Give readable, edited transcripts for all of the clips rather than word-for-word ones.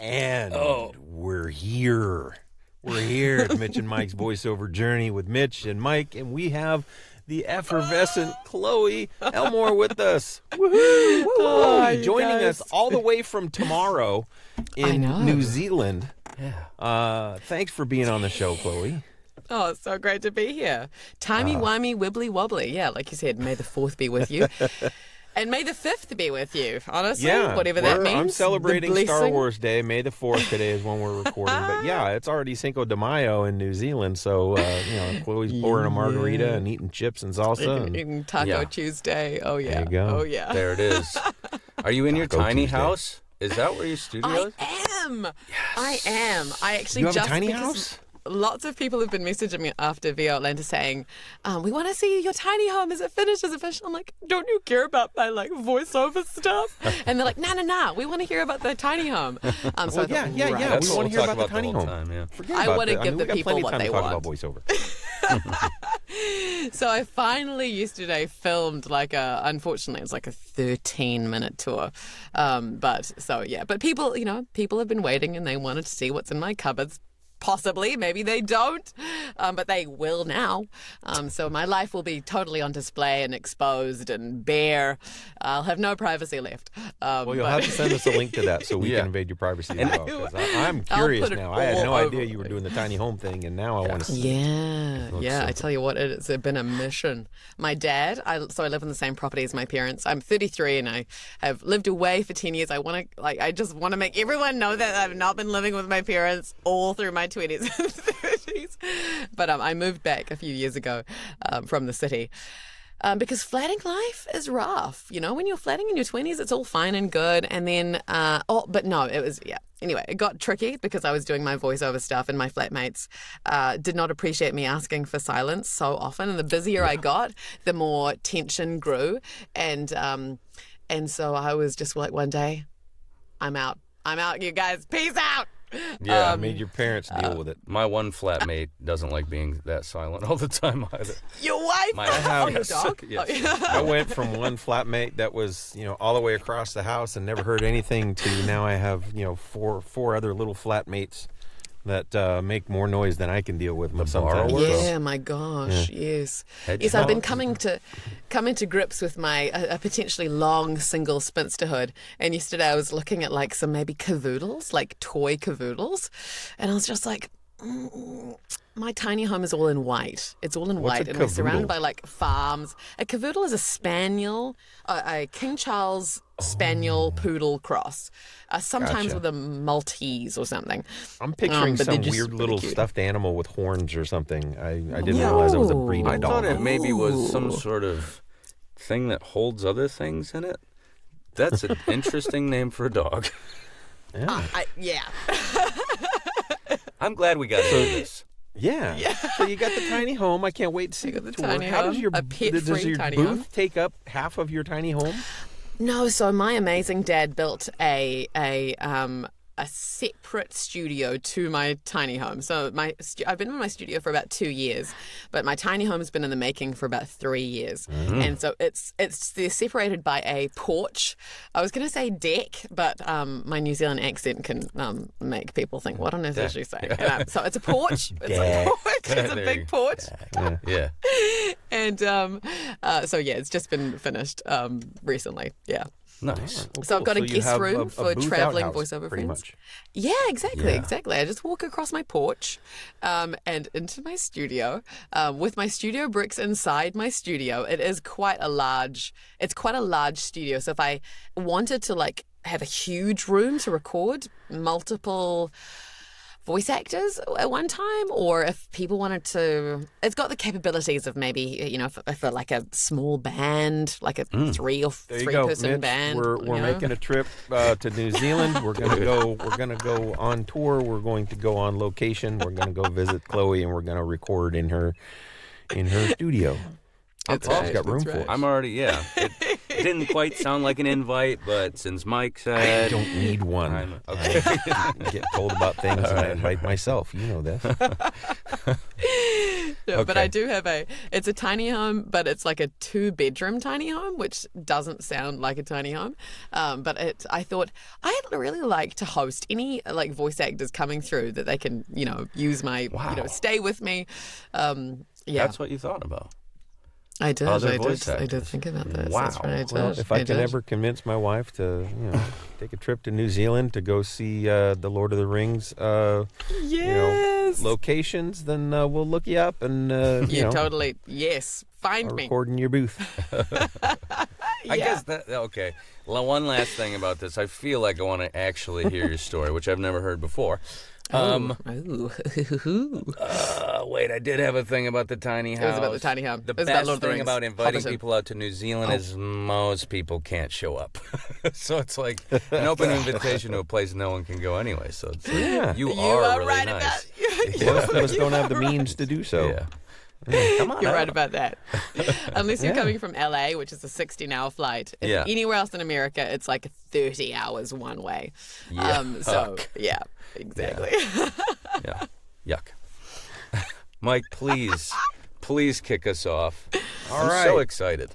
And we're here. We're here at Mitch and Mike's voiceover journey with Mitch and Mike, and we have the effervescent Chloë Elmore with us. Woohoo! Woo-hoo. Joining us all the way from tomorrow in New Zealand. Yeah. Thanks for being on the show, Chloë. Oh, it's so great to be here. Timey-wimey, wibbly-wobbly. Yeah, like you said, may the 4th be with you. And may the 5th be with you, honestly, whatever that means. I'm celebrating Star Wars Day. May the 4th today is when we're recording. But yeah, it's already Cinco de Mayo in New Zealand. So, Chloe's pouring a margarita and eating chips and salsa. Eating Taco Tuesday. Oh, yeah. There you go. Oh, yeah. There it is. Are you in your tiny Tuesday. house? Is that where your studio is? I am. Yes. I am. I actually You have just a tiny because house? Lots of people have been messaging me after VO Atlanta saying, we want to see your tiny home. Is it finished? Is it finished? I'm like, don't you care about my voiceover stuff? And they're like, nah. We want to hear about the tiny home. So I thought, Yeah. right. That's We what want to we'll hear talk about the tiny whole home. time, yeah. Forget I about want to that. give the we got people plenty of what time they to talk want. about voiceover. So I finally yesterday filmed unfortunately it's like a 13-minute tour. But people have been waiting and they wanted to see what's in my cupboards. Possibly, maybe they don't, but they will now. So my life will be totally on display and exposed and bare. I'll have no privacy left. Well, you'll have to send us a link to that so we can invade your privacy as well. 'Cause I'm curious now. I had no idea you were doing the tiny home thing, and now I want to see. Yeah. I tell you what, it's been a mission. My dad, I live in the same property as my parents. I'm 33 and I have lived away for 10 years. I just want to make everyone know that I've not been living with my parents all through my 20s and 30s. But I moved back a few years ago from the city. Because flatting life is rough. When you're flatting in your 20s, it's all fine and good. And then, Anyway, it got tricky because I was doing my voiceover stuff and my flatmates did not appreciate me asking for silence so often. And the busier I got, the more tension grew. And so I was just like, one day, I'm out, you guys. Peace out. Yeah, I made your parents deal with it. My one flatmate doesn't like being that silent all the time either. Your wife? Your dog? Yes. Oh, yeah. I went from one flatmate that was, all the way across the house and never heard anything to now I have, four other little flatmates that make more noise than I can deal with sometimes. Yeah, my gosh, yes. Yes, I've been coming to grips with my a potentially long single spinsterhood. And yesterday I was looking at some maybe cavoodles, like toy cavoodles. And I was just like, my tiny home is all in white. It's all in white. And we're surrounded by farms. A cavoodle is a spaniel, a King Charles spaniel poodle cross, sometimes with a Maltese or something. I'm picturing some weird little stuffed animal with horns or something. I didn't realize it was a breed of I dog. thought it maybe was some sort of thing that holds other things in it. That's an interesting name for a dog. Yeah. I'm glad we got into this. Yeah. So you got the tiny home. I can't wait to see the tour. Tiny How home, does your does your tiny booth home take up half of your tiny home? No, so my amazing dad built a separate studio to my tiny home. So I've been in my studio for about 2 years, but my tiny home has been in the making for about 3 years. Mm-hmm. And so they're separated by a porch. I was going to say deck, but my New Zealand accent can make people think, what on earth is she saying? And, so it's a porch. It's a porch. It's a big porch. Yeah. And it's just been finished recently. Yeah. Nice. Well, so I've got a guest room for traveling voiceover pretty friends. much. Yeah, exactly. I just walk across my porch and into my studio with my studio bricks inside my studio. It's quite a large studio. So if I wanted to have a huge room to record multiple voice actors at one time, or if people wanted to, it's got the capabilities of maybe, for a small band, like a 3 or 3 person band. We're making a trip to New Zealand. We're gonna go on tour. We're going to go on location. We're gonna go visit Chloë, and we're gonna record in her studio. That's She's right. got room for it. I'm already, It didn't quite sound like an invite, but since Mike said... I don't need one. Okay. I get told about things and I invite myself. You know this. But But I do have it's a tiny home, but it's like a 2-bedroom tiny home, which doesn't sound like a tiny home. But I thought I'd really like to host any like voice actors coming through that they can, use my, stay with me. That's what you thought about. I did. Other I voice did think about this. Wow. That's what I did. Well, if I can ever convince my wife to, take a trip to New Zealand to go see the Lord of the Rings, locations, then we'll look you up and totally. Yes, find me. Record in your booth. I guess that okay. One last thing about this, I feel like I want to actually hear your story, which I've never heard before. Wait, I did have a thing about the tiny house. It was about the tiny home. The best thing about inviting people out to New Zealand is most people can't show up. So it's like an open invitation to a place no one can go anyway. So it's like, you are really right nice. Most of us don't have the means to do so. Yeah. Come on, You're right about that. Unless you're coming from LA, which is a 16-hour flight. If anywhere else in America, it's like 30 hours one way. Yeah, exactly. Yeah. Yuck. Mike, please kick us off. All I'm right. so excited.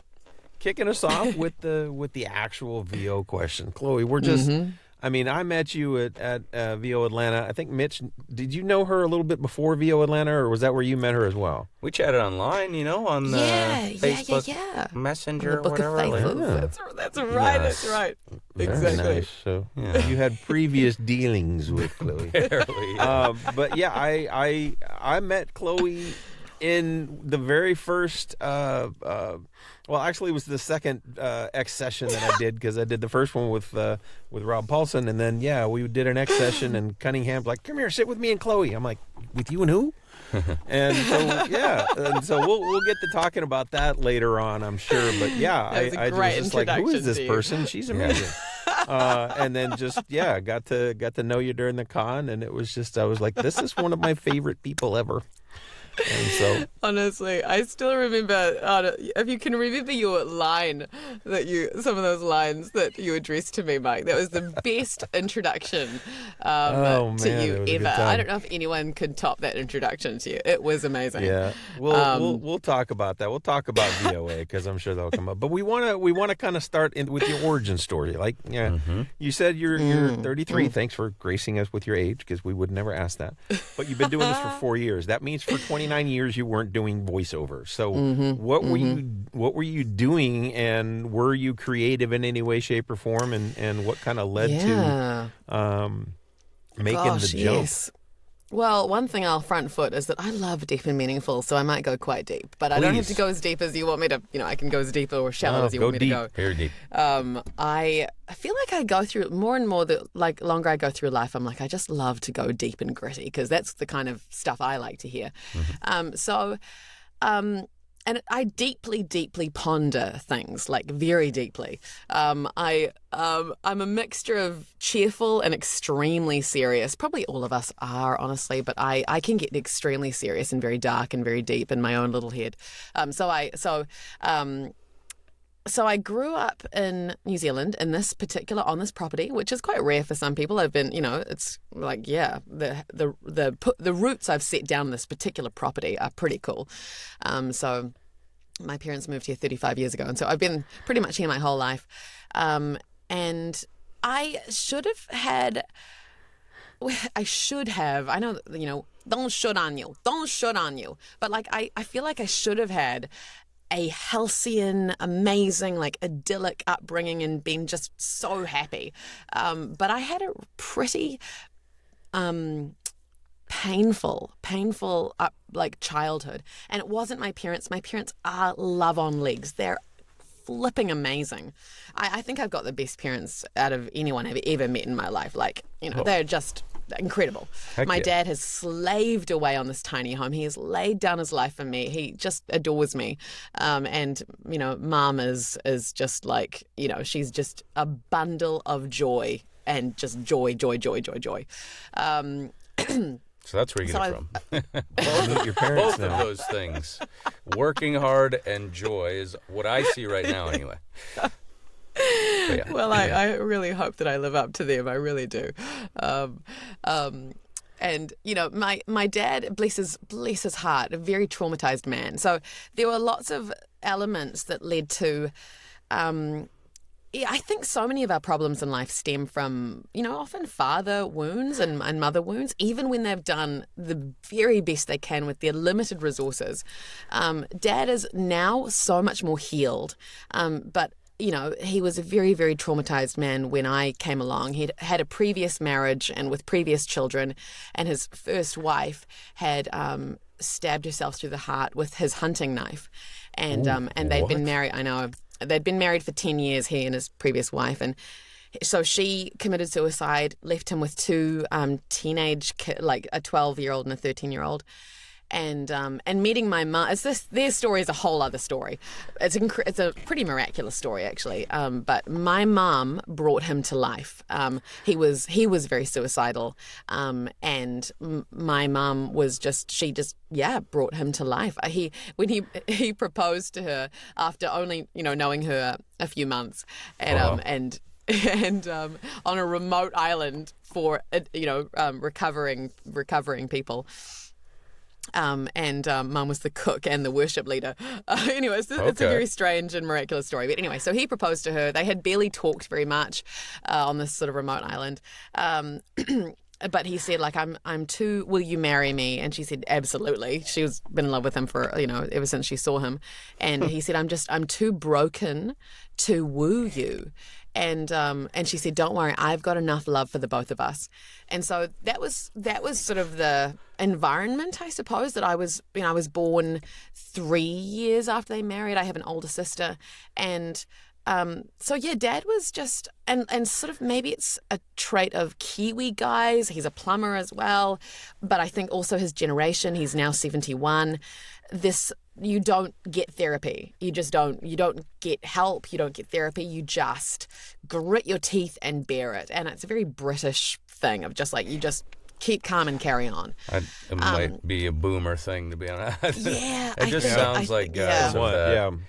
Kicking us off with the actual VO question. Chloe, we're just I met you at VO Atlanta. I think Mitch, did you know her a little bit before VO Atlanta, or was that where you met her as well? We chatted online, on Facebook Messenger, on the Book whatever. Of Faithful. That's right. Yes. That's right. Very Exactly. nice. So you had previous dealings with Chloe. Barely. But yeah, I met Chloe in the very first actually it was the second X session that I did, because I did the first one with Rob Paulson, and then we did an X session, and Cunningham's like, come here, sit with me and Chloe. I'm like, with you and who? And so we'll get to talking about that later on, I'm sure. But I was just like, who is this person? She's amazing. And then just got to know you during the con, and it was just, I was like, this is one of my favorite people ever. And so, honestly, I still remember. If you can remember your line some of those lines that you addressed to me, Mike, that was the best introduction to you ever. I don't know if anyone could top that introduction to you. It was amazing. Yeah, we'll talk about that. We'll talk about VOA, because I'm sure that'll come up. But we want to kind of start with your origin story. Like, you said you're 33. Thanks for gracing us with your age, because we would never ask that. But you've been doing this for 4 years. That means for 29 years you weren't doing voiceover. So what were you doing, and were you creative in any way, shape, or form, and what kind of led to making the jump? Yes. Well, one thing I'll front foot is that I love deep and meaningful, so I might go quite deep. But I don't have to go as deep as you want me to. I can go as deep or shallow as you want me to go. Very deep. I feel like I go through more and more, longer I go through life, I'm like, I just love to go deep and gritty, because that's the kind of stuff I like to hear. And I deeply, deeply ponder things, like very deeply. I'm a mixture of cheerful and extremely serious. Probably all of us are, honestly, but I can get extremely serious and very dark and very deep in my own little head. So I grew up in New Zealand on this property, which is quite rare for some people. I've been, it's like, the roots I've set down on this particular property are pretty cool. So my parents moved here 35 years ago, and so I've been pretty much here my whole life. And I should have, I know, don't shut on you, but like, I feel like I should have had a halcyon, amazing, like idyllic upbringing and been just so happy. But I had a pretty painful childhood. And it wasn't my parents. My parents are love on legs. They're flipping amazing. I think I've got the best parents out of anyone I've ever met in my life. Like, they're just incredible. My dad has slaved away on this tiny home. He has laid down his life for me. He just adores me. And Mom is just like, she's just a bundle of joy, and just joy. So that's where you get it from. Both your parents Both of those things. Working hard and joy is what I see right now, anyway. Well, I really hope that I live up to them. I really do. And, you know, my dad, bless his heart, a very traumatized man. So there were lots of elements that led to, I think so many of our problems in life stem from, you know, often father wounds and mother wounds, even when they've done the very best they can with their limited resources. Dad is now so much more healed, but you know, he was a very, very traumatized man when I came along. He'd had a previous marriage and with previous children, and his first wife had stabbed herself through the heart with his hunting knife. And they'd been married, I know, they'd been married for 10 years, he and his previous wife. And so she committed suicide, left him with two teenage kids, like a 12-year-old and a 13-year-old. And meeting my mum, their story is a whole other story. It's a pretty miraculous story, actually. But my mum brought him to life. He was very suicidal, and my mum she just brought him to life. When he proposed to her after only knowing her a few months, and on a remote island for recovering people. Mum was the cook and the worship leader. It's a very strange and miraculous story. But anyway, so he proposed to her. They had barely talked very much on this sort of remote island. But he said, like, will you marry me? And she said, absolutely. She's been in love with him for, ever since she saw him. And he said, I'm too broken to woo you. And she said, don't worry, I've got enough love for the both of us. And so that was sort of the environment, I suppose, that I was born 3 years after they married. I have an older sister. And Dad was just, and sort of maybe it's a trait of Kiwi guys. He's a plumber as well. But I think also his generation, he's now 71. You don't get therapy. You just don't. You don't get help. You don't get therapy. You just grit your teeth and bear it. And it's a very British thing of just like, you just keep calm and carry on. It might be a boomer thing, to be honest. Yeah. It just sounds like guys of that,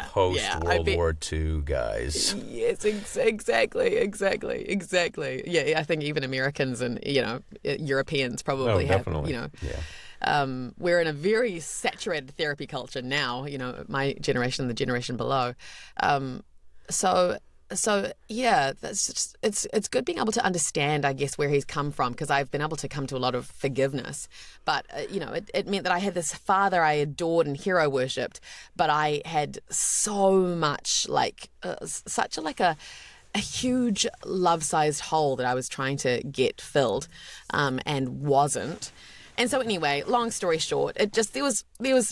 post-World War II guys. Yes, exactly. Yeah, I think even Americans and, Europeans probably have, definitely. We're in a very saturated therapy culture now, my generation, the generation below. That's just, it's good being able to understand, I guess, where he's come from, because I've been able to come to a lot of forgiveness. But, it meant that I had this father I adored and hero worshipped, but I had so much, a huge love-sized hole that I was trying to get filled, and wasn't. And so anyway, long story short, there was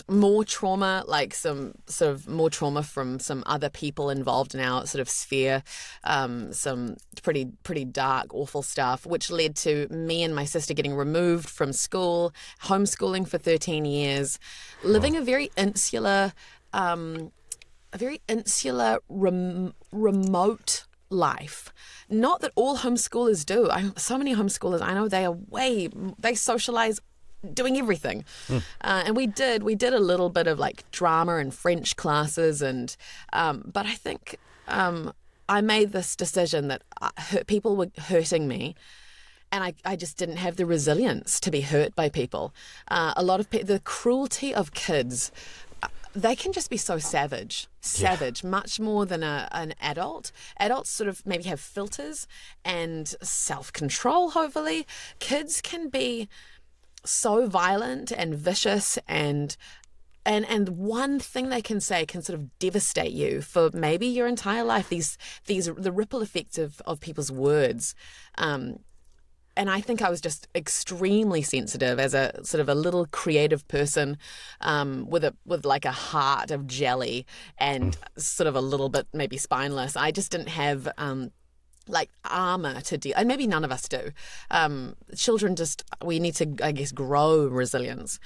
more trauma, like some sort of more trauma from some other people involved in our sort of sphere, some pretty dark, awful stuff, which led to me and my sister getting removed from school, homeschooling for 13 years, living a very insular, remote life. Not that all homeschoolers do. So many homeschoolers, I know they socialize doing everything. And we did a little bit of like drama and French classes, and but I think I made this decision that people were hurting me, and I just didn't have the resilience to be hurt by people. A lot of the cruelty of kids, they can just be so savage, much more than an adult. Adults sort of maybe have filters and self-control, hopefully. Kids can be so violent and vicious, and one thing they can say can sort of devastate you for maybe your entire life. The ripple effects of people's words. And I think I was just extremely sensitive as a sort of a little creative person, with like a heart of jelly and sort of a little bit maybe spineless. I just didn't have like armor to deal, and maybe none of us do. Children we need to, I guess, grow resilience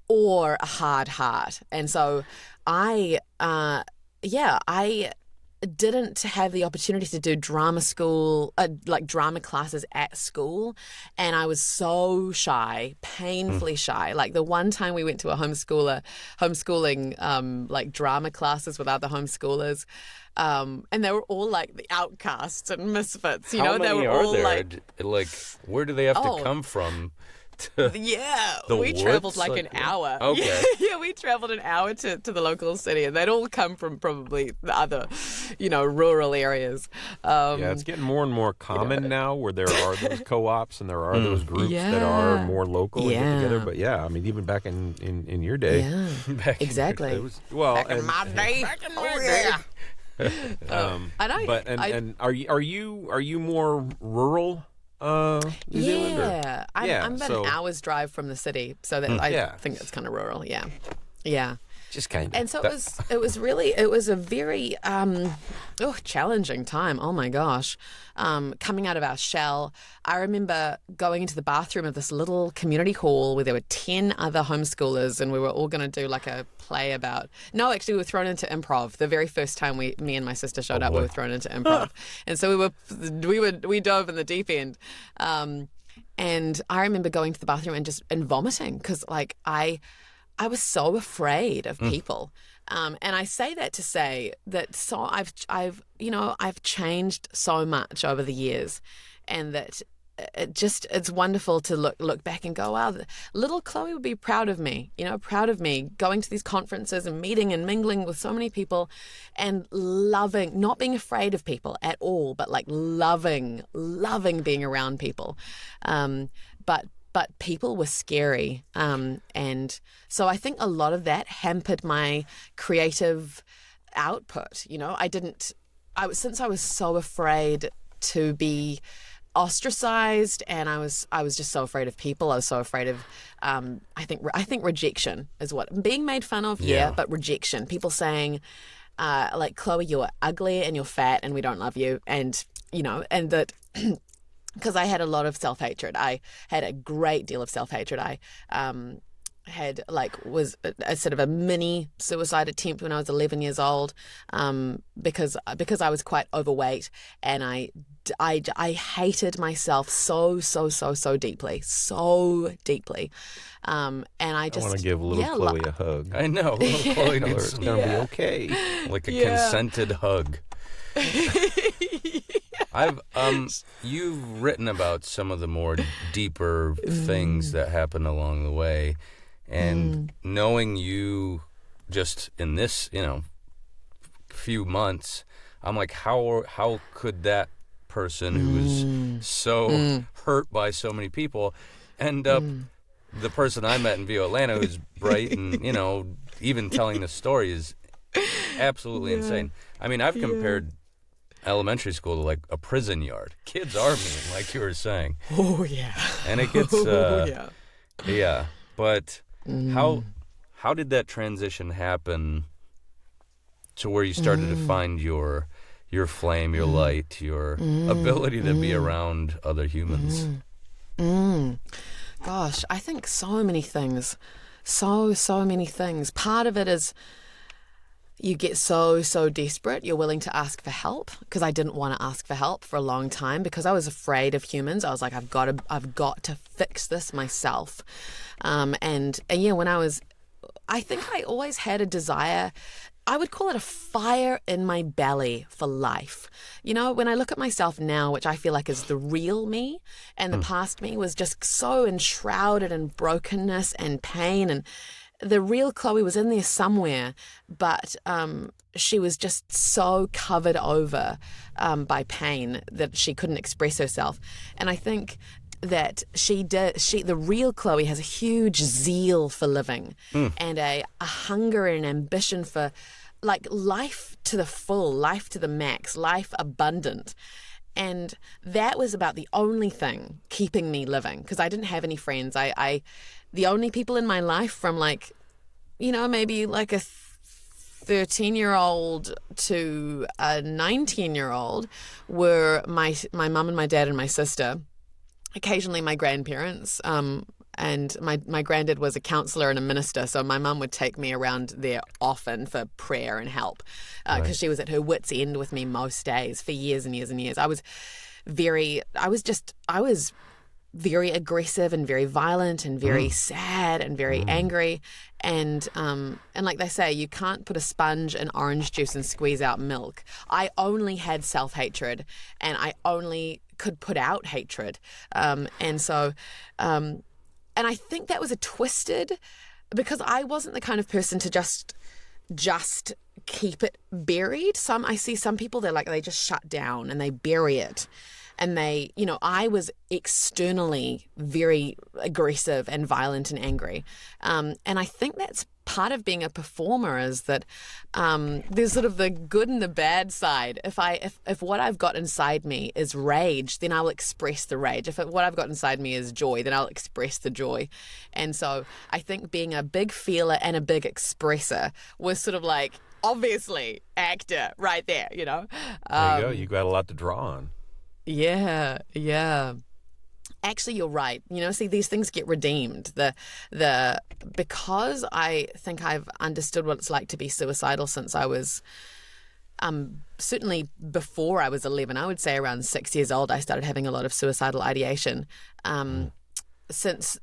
or a hard heart. And so I didn't have the opportunity to do drama school, like drama classes at school. And I was so shy, painfully shy. Like the one time we went to a homeschooling like drama classes with other homeschoolers, and they were all like the outcasts and misfits. You know, How many they were are all there? Like, where do they have to come from? We traveled like an hour. Okay. Yeah, we traveled an hour to the local city, and they'd all come from probably the other, rural areas. It's getting more and more common now where there are those co-ops and there are those groups that are more local and get together. But I mean, even back in your day. Yeah, exactly. It was, back in my day. And are you more rural? New Zealand, I'm about an hour's drive from the city, so that I think it's kind of rural. Yeah. Just kind of. And so it was a very challenging time. Oh my gosh. Coming out of our shell, I remember going into the bathroom of this little community hall where there were 10 other homeschoolers, and we were all going to do like a play about. No, actually, we were thrown into improv. The very first time me and my sister showed up, we were thrown into improv, and so we dove in the deep end. And I remember going to the bathroom and vomiting because like I was so afraid of people. And I say that to say that I've changed so much over the years, and that it's wonderful to look back and go, wow, little Chloë would be proud of me, going to these conferences and meeting and mingling with so many people and loving, not being afraid of people at all, but like loving being around people. But people were scary. And so I think a lot of that hampered my creative output. Since I was so afraid to be ostracized, and I was just so afraid of people. I was so afraid of, I think rejection is what, being made fun of, but rejection. People saying, like, Chloë, you're ugly and you're fat and we don't love you. And, and that... Because I had a lot of self-hatred. I had a great deal of self-hatred. I was a sort of a mini suicide attempt when I was 11 years old, because I was quite overweight, and I hated myself so deeply, and I want to give little Chloë a hug. I know, little Chloë needs it's gonna be okay, like a consented hug. You've written about some of the more deeper things that happen along the way, and knowing you just in this, few months, I'm like, how could that person who was so hurt by so many people end up the person I met in View Atlanta, who's bright and, even telling the story is absolutely insane. I mean, I've compared elementary school to like a prison yard. Kids are mean, like you were saying. Oh yeah. And it gets But how did that transition happen to where you started to find your flame, your light, your ability to be around other humans? Gosh, I think so many things. So many things. Part of it is you get so desperate, you're willing to ask for help, because I didn't want to ask for help for a long time because I was afraid of humans. I was like, I've got to fix this myself. And when I think I always had a desire, I would call it a fire in my belly for life. When I look at myself now, which I feel like is the real me, and the past me was just so enshrouded in brokenness and pain, and the real Chloë was in there somewhere, but she was just so covered over by pain that she couldn't express herself. And I think that the real Chloë has a huge zeal for living and a hunger and ambition for like life to the full, life to the max, life abundant. And that was about the only thing keeping me living, because I didn't have any friends. The only people in my life from like, maybe like a 13-year-old to a 19-year-old were my mum and my dad and my sister. Occasionally my grandparents, and my granddad was a counselor and a minister, so my mum would take me around there often for prayer and help, because she was at her wit's end with me most days for years and years and years. I was very aggressive and very violent and very sad and very angry. And like they say, you can't put a sponge in orange juice and squeeze out milk. I only had self-hatred, and I only could put out hatred. And I think that was because I wasn't the kind of person to just keep it buried. I see some people, they just shut down and they bury it. And I was externally very aggressive and violent and angry. And I think that's part of being a performer, is that there's sort of the good and the bad side. If what I've got inside me is rage, then I'll express the rage. If what I've got inside me is joy, then I'll express the joy. And so I think being a big feeler and a big expresser was sort of like, obviously, actor right there, There you go. You got a lot to draw on. Yeah. Actually, you're right. See, these things get redeemed. Because I think I've understood what it's like to be suicidal since I was, certainly before I was 11, I would say around 6 years old, I started having a lot of suicidal ideation. Since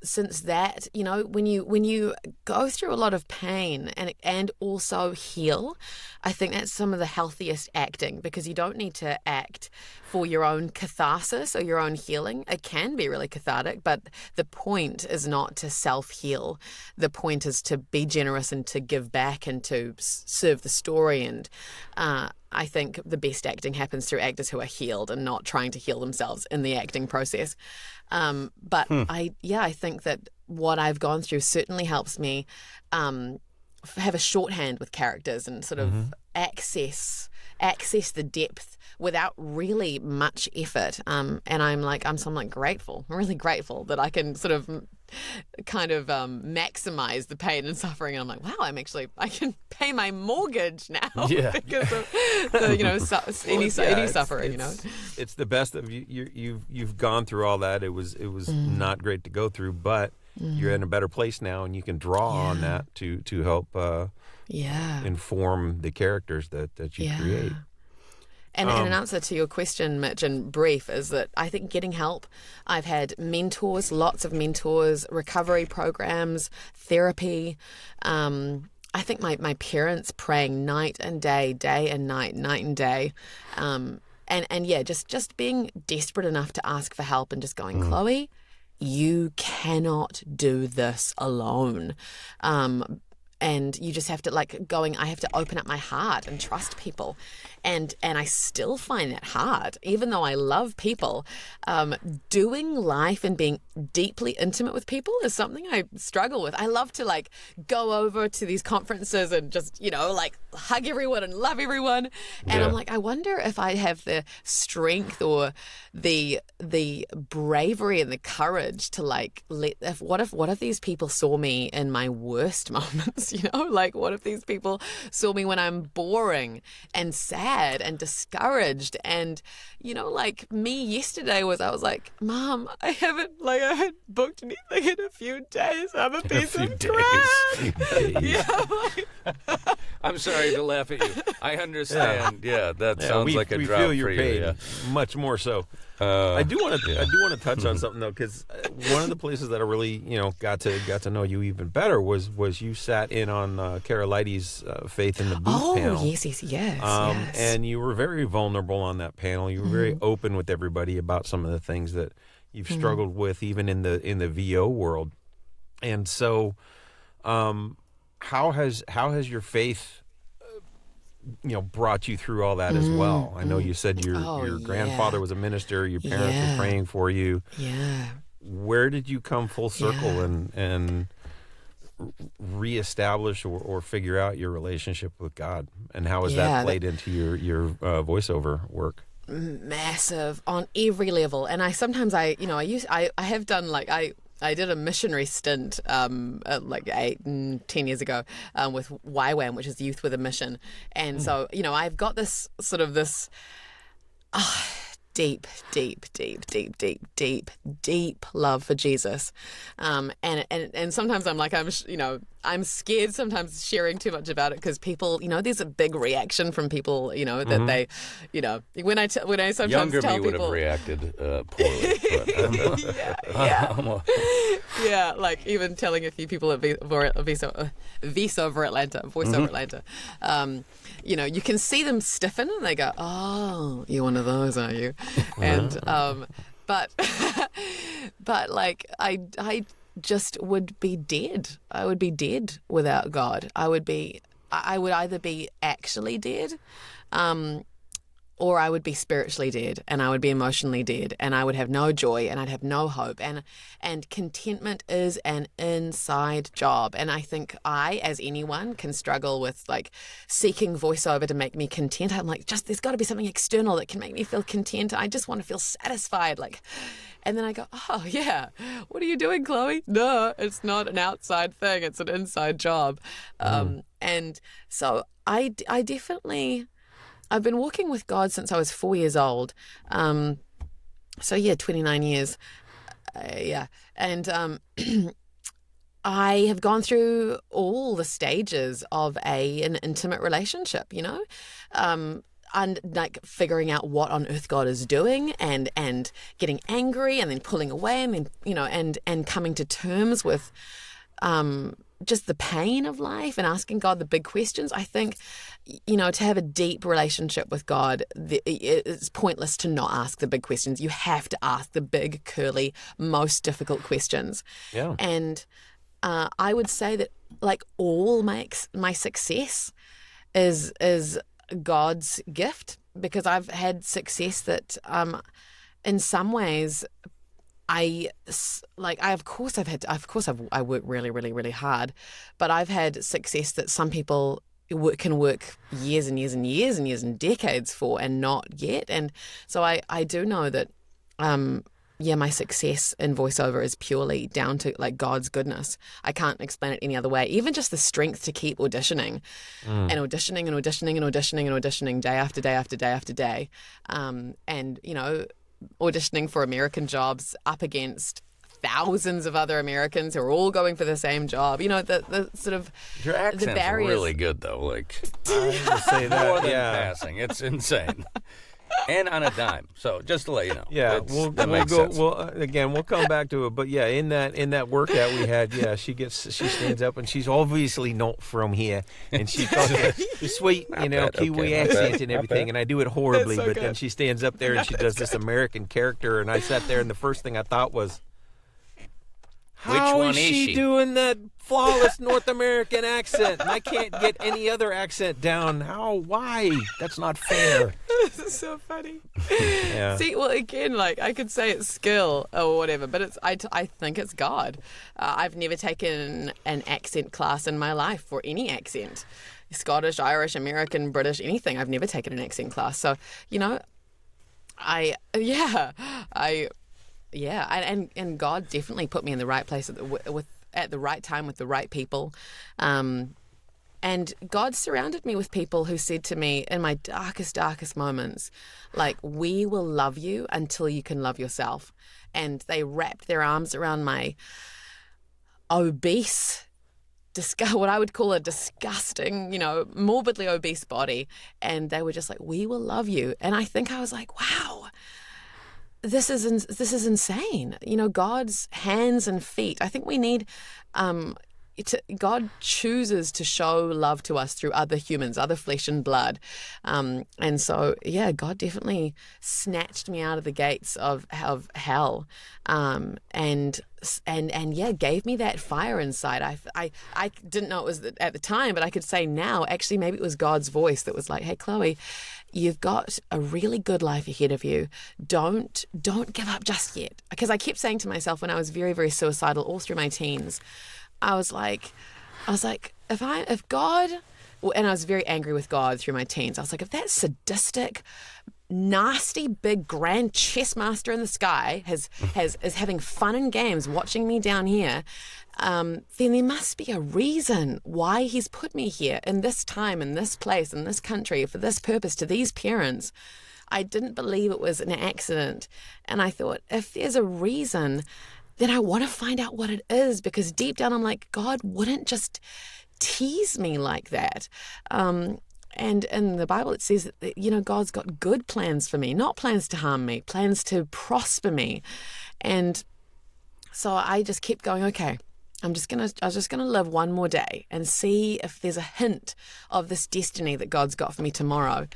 that, when you go through a lot of pain and also heal, I think that's some of the healthiest acting, because you don't need to act for your own catharsis or your own healing. It can be really cathartic, but the point is not to self-heal. The point is to be generous and to give back and to serve the story. And I think the best acting happens through actors who are healed and not trying to heal themselves in the acting process. I think that what I've gone through certainly helps me have a shorthand with characters and sort of access the depth without really much effort. And I'm grateful. I'm really grateful that I can sort of maximize the pain and suffering. And I'm like, wow, I can pay my mortgage now because of the, any suffering. It's the best of you. You've gone through all that. It was not great to go through, but you're in a better place now, and you can draw on that to help inform the characters that you create. And an answer to your question, Mitch, in brief, is that I think getting help, I've had mentors, lots of mentors, recovery programs, therapy. I think my parents praying night and day and night and day. Just being desperate enough to ask for help and just going, Chloë, you cannot do this alone. And you just have to I have to open up my heart and trust people. And I still find that hard, even though I love people. Doing life and being deeply intimate with people is something I struggle with. I love to go over to these conferences and just, hug everyone and love everyone. And I'm I wonder if I have the strength or the bravery and the courage to what if these people saw me in my worst moments? What if these people saw me when I'm boring and sad and discouraged? And, me yesterday I was like, Mom, I haven't booked anything in a few days. I'm a piece of crap. I'm sorry to laugh at you. I understand. Yeah, that sounds like a we drop feel your for pain, you. Yeah. Much more so. I do want to touch on something though, because one of the places that I really got to know you even better was you sat in on Cara Leidy's Faith in the Booth panel. Oh, yes. And you were very vulnerable on that panel. You were very open with everybody about some of the things that you've struggled with, even in the VO world. And so, how has your faith brought you through all that as well? I know you said your grandfather was a minister, your parents were praying for you. Yeah. Where did you come full circle and reestablish or figure out your relationship with God? And how has that played into your voiceover work? Massive on every level. And I have done I did a missionary stint 8 and 10 years ago with YWAM, which is Youth with a Mission. And so, I've got this sort of deep love for Jesus, and sometimes I'm like I'm scared sometimes sharing too much about it because people, there's a big reaction from people, that they, when I sometimes Younger tell me would people, have reacted poorly. But, yeah, like even telling a few people at Voice Over Atlanta, you can see them stiffen and they go, "Oh, you're one of those, are you?" And but like I just would be dead. I would be dead without God. I would either be actually dead, or I would be spiritually dead, and I would be emotionally dead, and I would have no joy, and I'd have no hope. And contentment is an inside job. And I think as anyone, can struggle with like seeking voiceover to make me content. I'm like, there's got to be something external that can make me feel content. I just want to feel satisfied. And then I go, oh yeah, what are you doing, Chloe? No, it's not an outside thing. It's an inside job. And so I definitely, I've been walking with God since I was 4 years old. 29 years. And I have gone through all the stages of an intimate relationship, and like figuring out what on earth God is doing, and getting angry, and then pulling away, and then, and coming to terms with just the pain of life and asking God the big questions. I think, to have a deep relationship with God, it's pointless to not ask the big questions. You have to ask the big, curly, most difficult questions. Yeah. And I would say that like all my success is God's gift, because I've had success that in some ways I work really, really, really hard, but I've had success that some people can work years and years and years and years and decades for and not get. And so I do know that, my success in voiceover is purely down to like God's goodness. I can't explain it any other way. Even just the strength to keep auditioning and auditioning and auditioning and auditioning and auditioning day after day after day after day. And, auditioning for American jobs up against thousands of other Americans who are all going for the same job. The sort of your accent's the barriers. Really good though. Like I was gonna say that. more than Yeah. passing. It's insane. And on a dime. So just to let you know. Yeah, That we'll makes go. sense. We'll come back to it. But yeah, in that workout we had, she stands up and she's obviously not from here, and she got the sweet, bad. Kiwi Okay, not accent bad. and everything, and I do it horribly. That's so But good. then she stands up there and she does this American character, and I sat there, and the first thing I thought was, How one is is she she? doing that flawless North American accent? And I can't get any other accent down. How? Why? That's not fair. This is so funny. Yeah. See, well, again, like I could say it's skill or whatever, but I think it's God. I've never taken an accent class in my life for any accent. Scottish, Irish, American, British, anything. I've never taken an accent class. So, and God definitely put me in the right place at the right time with the right people. And God surrounded me with people who said to me in my darkest moments, like, we will love you until you can love yourself. And they wrapped their arms around my obese, what I would call a disgusting, morbidly obese body. And they were just like, we will love you. And I think I was like, wow, this is insane. God's hands and feet. I think we need, God chooses to show love to us through other humans, other flesh and blood. And so, God definitely snatched me out of the gates of hell. And gave me that fire inside. I didn't know it was at the time, but I could say now, actually, maybe it was God's voice that was like, hey, Chloe, you've got a really good life ahead of you. Don't give up just yet. Because I kept saying to myself when I was very, very suicidal all through my teens, I was like, if God, and I was very angry with God through my teens. I was like, if that sadistic, nasty, big, grand chess master in the sky is having fun and games watching me down here, then there must be a reason why he's put me here in this time, in this place, in this country, for this purpose, to these parents. I didn't believe it was an accident. And I thought, if there's a reason, then I want to find out what it is, because deep down I'm like, God wouldn't just tease me like that. And in the Bible, it says that, God's got good plans for me, not plans to harm me, plans to prosper me. And so I just kept going, okay, I was just gonna live one more day and see if there's a hint of this destiny that God's got for me tomorrow.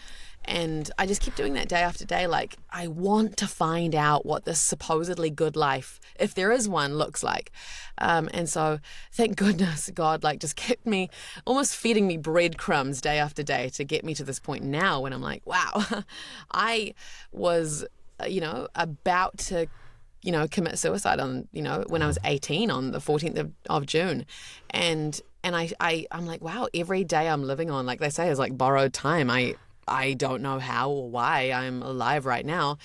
And I just keep doing that day after day. Like, I want to find out what this supposedly good life, if there is one, looks like. And so thank goodness God just kept me, almost feeding me breadcrumbs day after day to get me to this point now when I'm like, wow, I was, about to commit suicide on, when I was 18 on the 14th of June. And I'm like, wow, every day I'm living on, like they say, is like borrowed time. I don't know how or why I'm alive right now.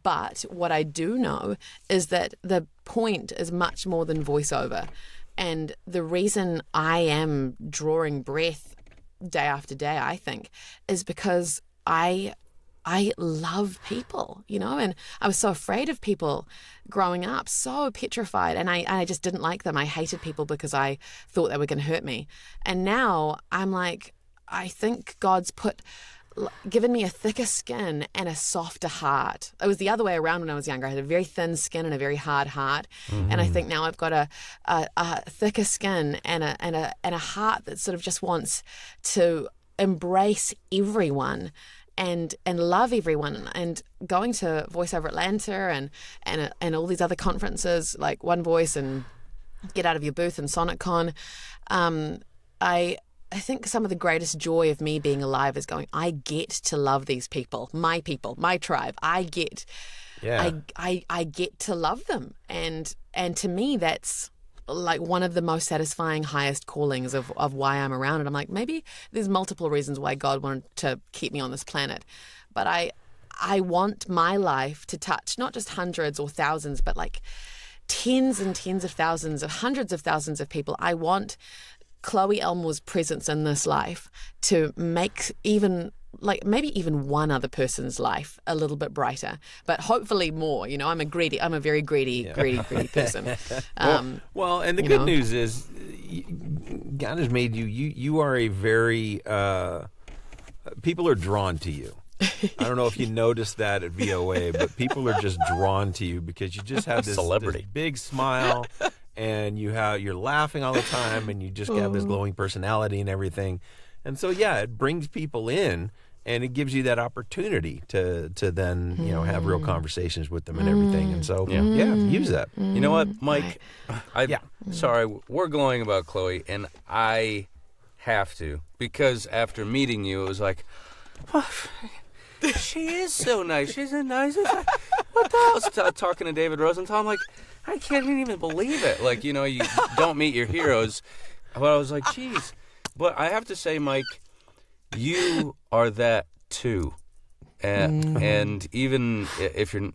But what I do know is that the point is much more than voiceover. And the reason I am drawing breath day after day, I think, is because I love people, and I was so afraid of people growing up, so petrified, and I just didn't like them. I hated people because I thought they were going to hurt me. And now I'm like, I think God's given me a thicker skin and a softer heart. It was the other way around when I was younger. I had a very thin skin and a very hard heart. Mm-hmm. And I think now I've got a thicker skin and a heart that sort of just wants to embrace everyone and love everyone. And going to Voice Over Atlanta and all these other conferences like One Voice and Get Out of Your Booth and SonicCon, I think some of the greatest joy of me being alive is going, I get to love these people, my tribe. I get to love them. And to me, that's like one of the most satisfying, highest callings of why I'm around. And I'm like, maybe there's multiple reasons why God wanted to keep me on this planet. But I want my life to touch not just hundreds or thousands, but like tens and tens of thousands, of hundreds of thousands of people. I want Chloë Elmore's presence in this life to make maybe even one other person's life a little bit brighter, but hopefully more. I'm a very greedy person. Well, and the good news is God has made you. You are a very people are drawn to you. I don't know if you noticed that at VOA, but people are just drawn to you because you just have this big smile. And you're laughing all the time, and you just have this glowing personality and everything. And so, it brings people in, and it gives you that opportunity to then, have real conversations with them and everything. And so, use that. You know what, Mike? Sorry, we're glowing about Chloë, and I have to, because after meeting you, it was like, she is so nice. She's the nicest. What the hell? I was talking to David Rosenthal. I'm like, I can't even believe it. Like, you don't meet your heroes. But I was like, geez. But I have to say, Mike, you are that too. And even if you're,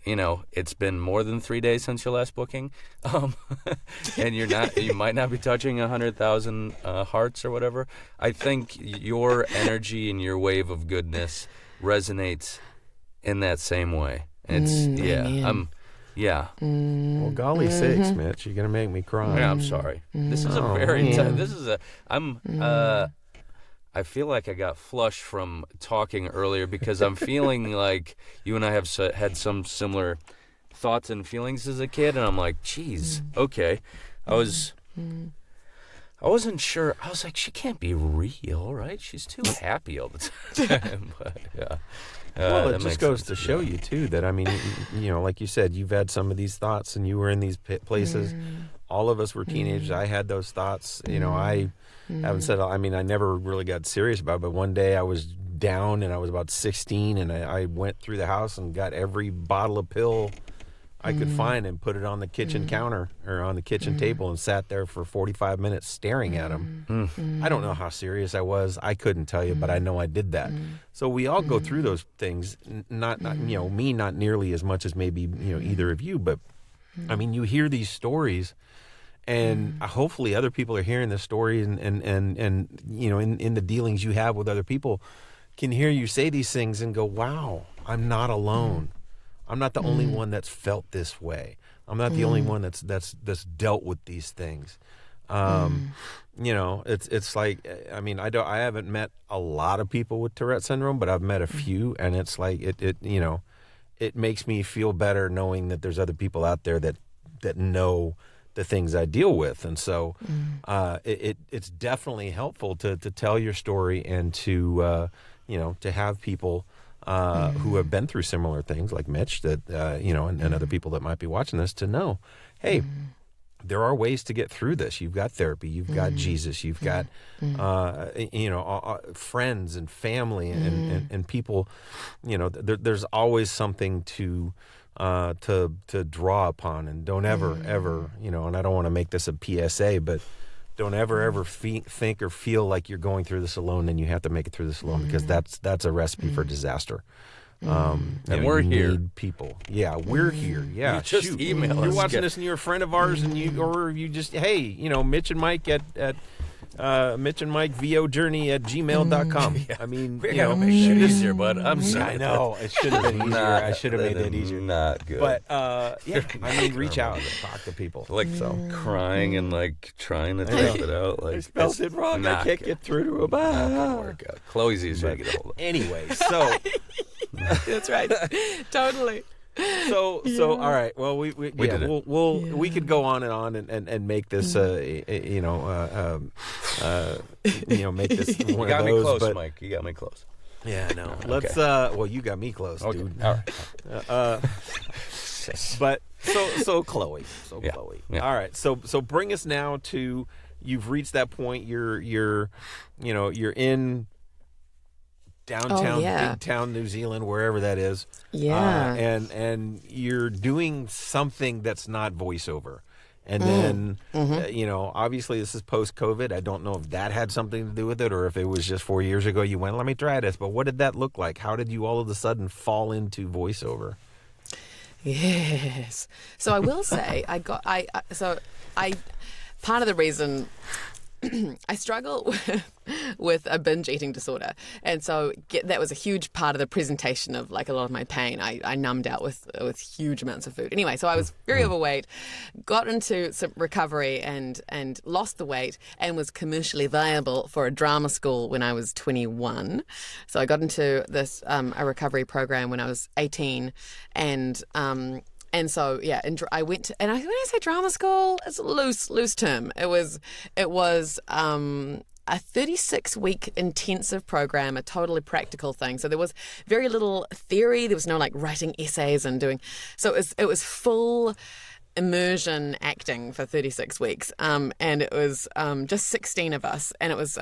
it's been more than 3 days since your last booking, and you might not be touching 100,000 hearts or whatever. I think your energy and your wave of goodness resonates in that same way. It's Well, golly sakes, Mitch, you're gonna make me cry. Yeah, I'm sorry. This is I feel like I got flushed from talking earlier because I'm feeling like you and I have had some similar thoughts and feelings as a kid, and I'm like, geez, okay. I wasn't sure. I was like, she can't be real, right? She's too happy all the time. But, yeah. Well, it just goes to show you, too, that, I mean, like you said, you've had some of these thoughts and you were in these places. All of us were teenagers. I had those thoughts. I haven't said, I never really got serious about it, but one day I was down and I was about 16 and I went through the house and got every bottle of pill I could find and put it on the kitchen counter or on the kitchen table and sat there for 45 minutes staring at them. I don't know how serious I was. I couldn't tell you, but I know I did that. So we all go through those things, not me, not nearly as much as maybe, either of you, but I mean, you hear these stories and hopefully other people are hearing this story and in the dealings you have with other people can hear you say these things and go, wow, I'm not alone. I'm not the only one that's felt this way. I'm not the only one that's dealt with these things. You know, it's like, I mean, I haven't met a lot of people with Tourette syndrome, but I've met a few, and it's like it you know, it makes me feel better knowing that there's other people out there that know the things I deal with. And so it's definitely helpful to tell your story and to you know, to have people who have been through similar things like Mitch, that you know, and other people that might be watching this, to know, hey, there are ways to get through this. You've got therapy, you've got Jesus, you've got you know, friends and family and people. You know, there's always something to draw upon, and don't ever, you know, and I don't want to make this a PSA, but don't ever think or feel like you're going through this alone and you have to make it through this alone, because that's a recipe for disaster. And we're here. Need people. Yeah, we're here. Yeah, You just email You're us. watching this and you're a friend of ours, and you just, hey, you know, Mitch and Mike at Mitch and Mike vojourney@gmail.com. I mean, We you gotta know, make shit this- easier, bud. I'm sorry. I know it should have been easier. I should have made that easier. Not good. But yeah, I mean, reach out, talk to people. like crying and like trying to type it out. Like I spelled it wrong. I not can't good. get through to a Not gonna work out. Chloe's easier to get a hold of. Anyway, so That's right. Totally. So all right. Well, we did it. we could go on and make this you know make this You one got of me those. close, But Mike. You got me close. yeah, no. Okay. Let's well, you got me close, Okay. dude. All right. But so Chloe, Yeah. Chloe. Yeah. All right. So bring us now to, you've reached that point. You're you know, you're in downtown, big town New Zealand, wherever that is. Yeah. And you're doing something that's not voiceover. And then, you know, obviously this is post-COVID. I don't know if that had something to do with it, or if it was just 4 years ago you went, let me try this. But what did that look like? How did you all of a sudden fall into voiceover? Yes. So I will say, part of the reason I struggle with a binge eating disorder, and so that was a huge part of the presentation of like a lot of my pain. I numbed out with huge amounts of food. Anyway, so I was very overweight, got into some recovery and lost the weight, and was commercially viable for a drama school when I was 21. So I got into this a recovery program when I was 18, and so, yeah, and I went to, and when I say drama school, it's a loose term. It was a 36-week intensive program, a totally practical thing. So there was very little theory. There was no like writing essays and doing. So it was full immersion acting for 36 weeks. And it was just 16 of us, and it was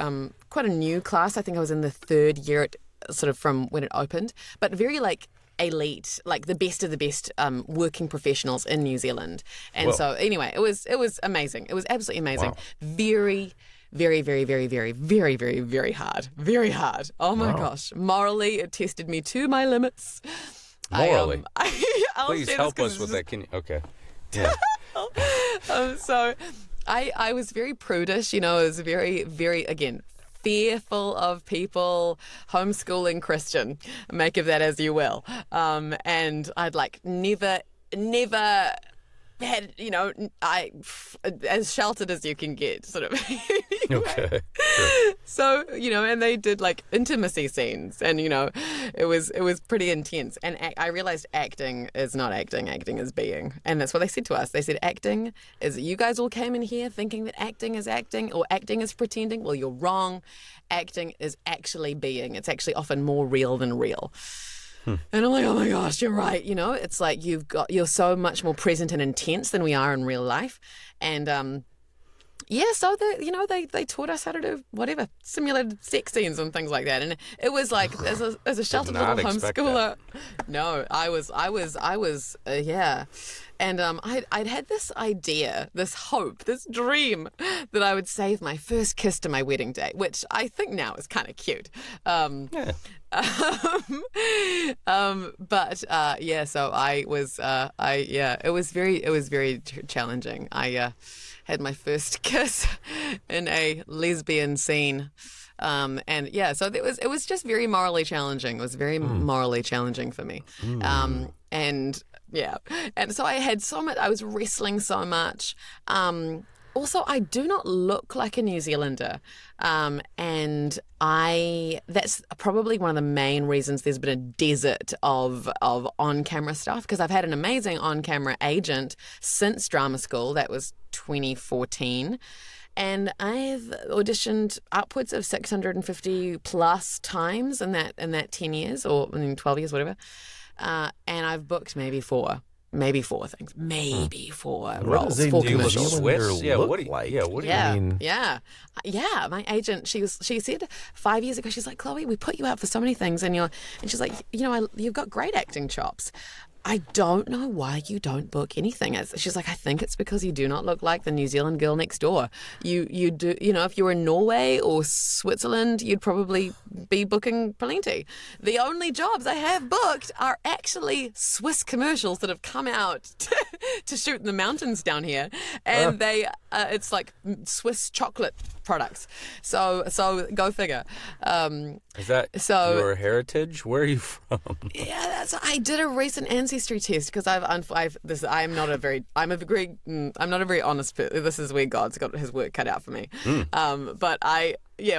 quite a new class. I think I was in the third year, sort of from when it opened, but very like elite, like the best of the best working professionals in New Zealand. And so anyway, it was amazing. It was absolutely amazing. Wow. Very, very, very, very, very, very, very, very hard. Very hard. Oh my gosh. Morally, it tested me to my limits. Morally? I'll Please share this help 'cause us with this that. Can you? Okay. Yeah. so I was very prudish, you know. I was very, very, again, fearful of people, homeschooling Christian, make of that as you will. And I'd like never had, you know, as sheltered as you can get, sort of. Okay. Sure. So, you know, and they did like intimacy scenes, and, you know, it was pretty intense. And I realized acting is not acting, acting is being. And that's what they said to us. They said acting is, you guys all came in here thinking that acting is acting or acting is pretending. Well, you're wrong. Acting is actually being. It's actually often more real than real. And I'm like, oh my gosh, you're right. You know, it's like you're so much more present and intense than we are in real life. And yeah, so they taught us how to do whatever, simulated sex scenes and things like that. And it was like, as a sheltered little not expect homeschooler, no, I was yeah. And I'd had this idea, this hope, this dream that I would save my first kiss to my wedding day, which I think now is kind of cute. Yeah. But yeah, so I was, it was very challenging. I had my first kiss in a lesbian scene And yeah, so it was just very morally challenging. It was very morally challenging for me. And yeah, and so I had so much. I was wrestling so much. Also, I do not look like a New Zealander, and that's probably one of the main reasons there's been a desert of on-camera stuff, because I've had an amazing on-camera agent since drama school. That was 2014. And I've auditioned upwards of 650 plus times in that 10 years or 12 years, whatever. And I've booked maybe four things, maybe four roles, does a four New commercials. Zealander Yeah, look what do you- like? yeah, what do you- Yeah, I mean, yeah. My agent, she said 5 years ago, she's like, Chloe, we put you out for so many things, and she's like, you've got great acting chops. I don't know why you don't book anything. She's like, I think it's because you do not look like the New Zealand girl next door. You do, if you were in Norway or Switzerland, you'd probably be booking plenty. The only jobs I have booked are actually Swiss commercials that have come out to shoot in the mountains down here, and it's like Swiss chocolate products. So go figure. Is that your heritage? Where are you from? Yeah, I did a recent ancestry test because I'm not a very honest person. This is where God's got his work cut out for me. But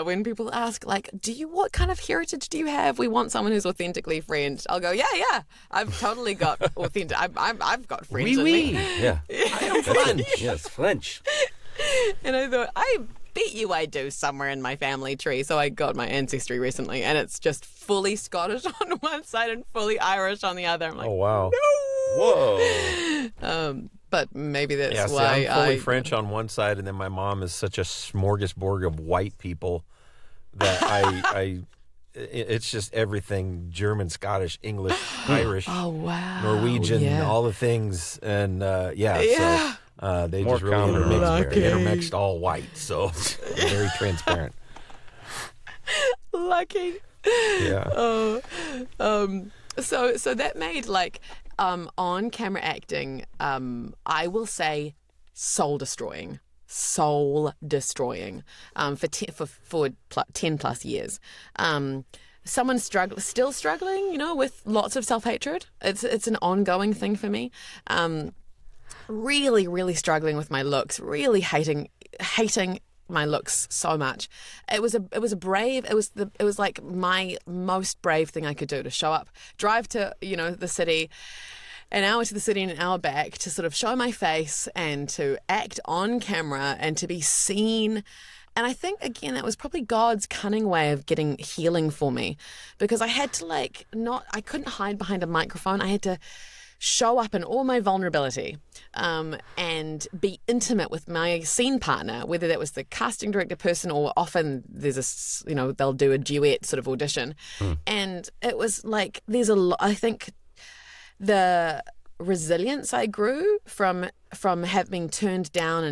when people ask like, what kind of heritage do you have? We want someone who's authentically French. I'll go, yeah. I've totally got authentic. I've got French in me. Yeah, I am French. Yes, French. And I thought, I bet you I do somewhere in my family tree. So I got my ancestry recently, and it's just fully Scottish on one side and fully Irish on the other. I'm like, Oh wow. Whoa. But maybe that's Yeah, see, why I'm fully French on one side, and then my mom is such a smorgasbord of white people that it's just everything: German, Scottish, English, Irish, Oh wow, Norwegian, yeah. all the things, and Yeah. so they More just really common intermixed all white, so very transparent. Lucky. Yeah. So that made like on camera acting, I will say soul destroying for 10 plus years. Someone still struggling, with lots of self-hatred. It's an ongoing thing for me. Really, really struggling with my looks, really hating my looks so much. It was like my most brave thing I could do, to show up, drive to, the city, an hour to the city and an hour back, to sort of show my face and to act on camera and to be seen. And I think, again, that was probably God's cunning way of getting healing for me, because I had to I couldn't hide behind a microphone. I had to show up in all my vulnerability, and be intimate with my scene partner, whether that was the casting director person, or often there's they'll do a duet sort of audition. And it was like, I think the resilience I grew from having turned down,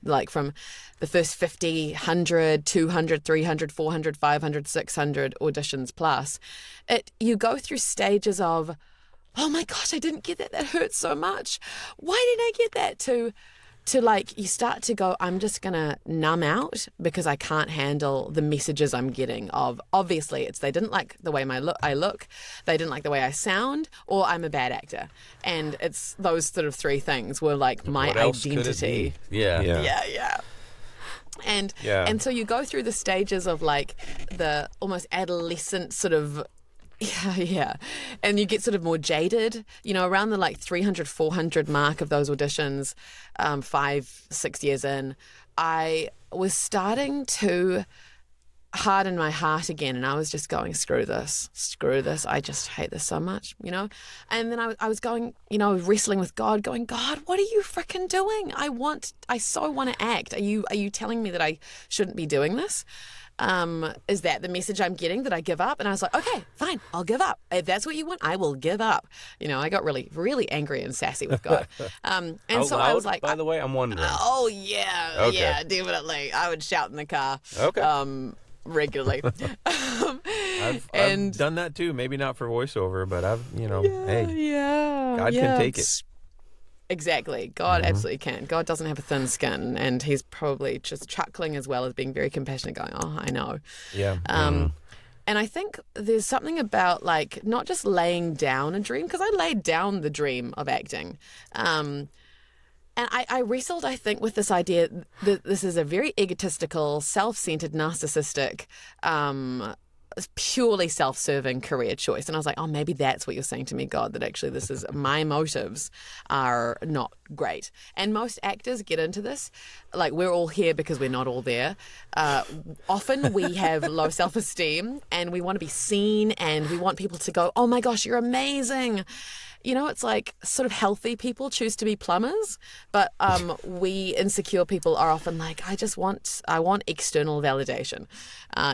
like from the first 50, 100, 200, 300, 400, 500, 600 auditions plus, you go through stages of, oh my gosh, I didn't get that. That hurts so much. Why didn't I get that? To like, you start to go, I'm just going to numb out because I can't handle the messages I'm getting of, obviously, they didn't like the way I look, they didn't like the way I sound, or I'm a bad actor. And it's those sort of three things were like my What else could it identity. be? Yeah. Yeah. And so you go through the stages of like the almost adolescent sort of, yeah. And you get sort of more jaded, around the like 300, 400 mark of those auditions, 5-6 years in, I was starting to harden my heart again. And I was just going, screw this. I just hate this so much, And then I was going, wrestling with God, going, God, what are you freaking doing? I so want to act. Are you telling me that I shouldn't be doing this? Is that the message I'm getting, that I give up? And I was like, okay, fine, I'll give up. If that's what you want, I will give up. I got really, really angry and sassy with God. And Out so loud, I was like, by the way, I'm wondering. oh yeah, Okay. yeah, definitely. I would shout in the car. Okay. Regularly. I've done that too. Maybe not for voiceover, but I've, hey, Yeah. God can take it. Exactly. God absolutely can. God doesn't have a thin skin, and he's probably just chuckling as well as being very compassionate, going, oh, I know. Yeah. And I think there's something about like not just laying down a dream, because I laid down the dream of acting. And I wrestled, I think, with this idea that this is a very egotistical, self-centered, narcissistic, purely self-serving career choice. And I was like, oh, maybe that's what you're saying to me, God, that actually this is my motives are not great. And most actors get into this. Like, we're all here because we're not all there. Often we have low self-esteem and we want to be seen and we want people to go, oh my gosh, you're amazing. You know, it's like sort of healthy people choose to be plumbers, but we insecure people are often like, I want external validation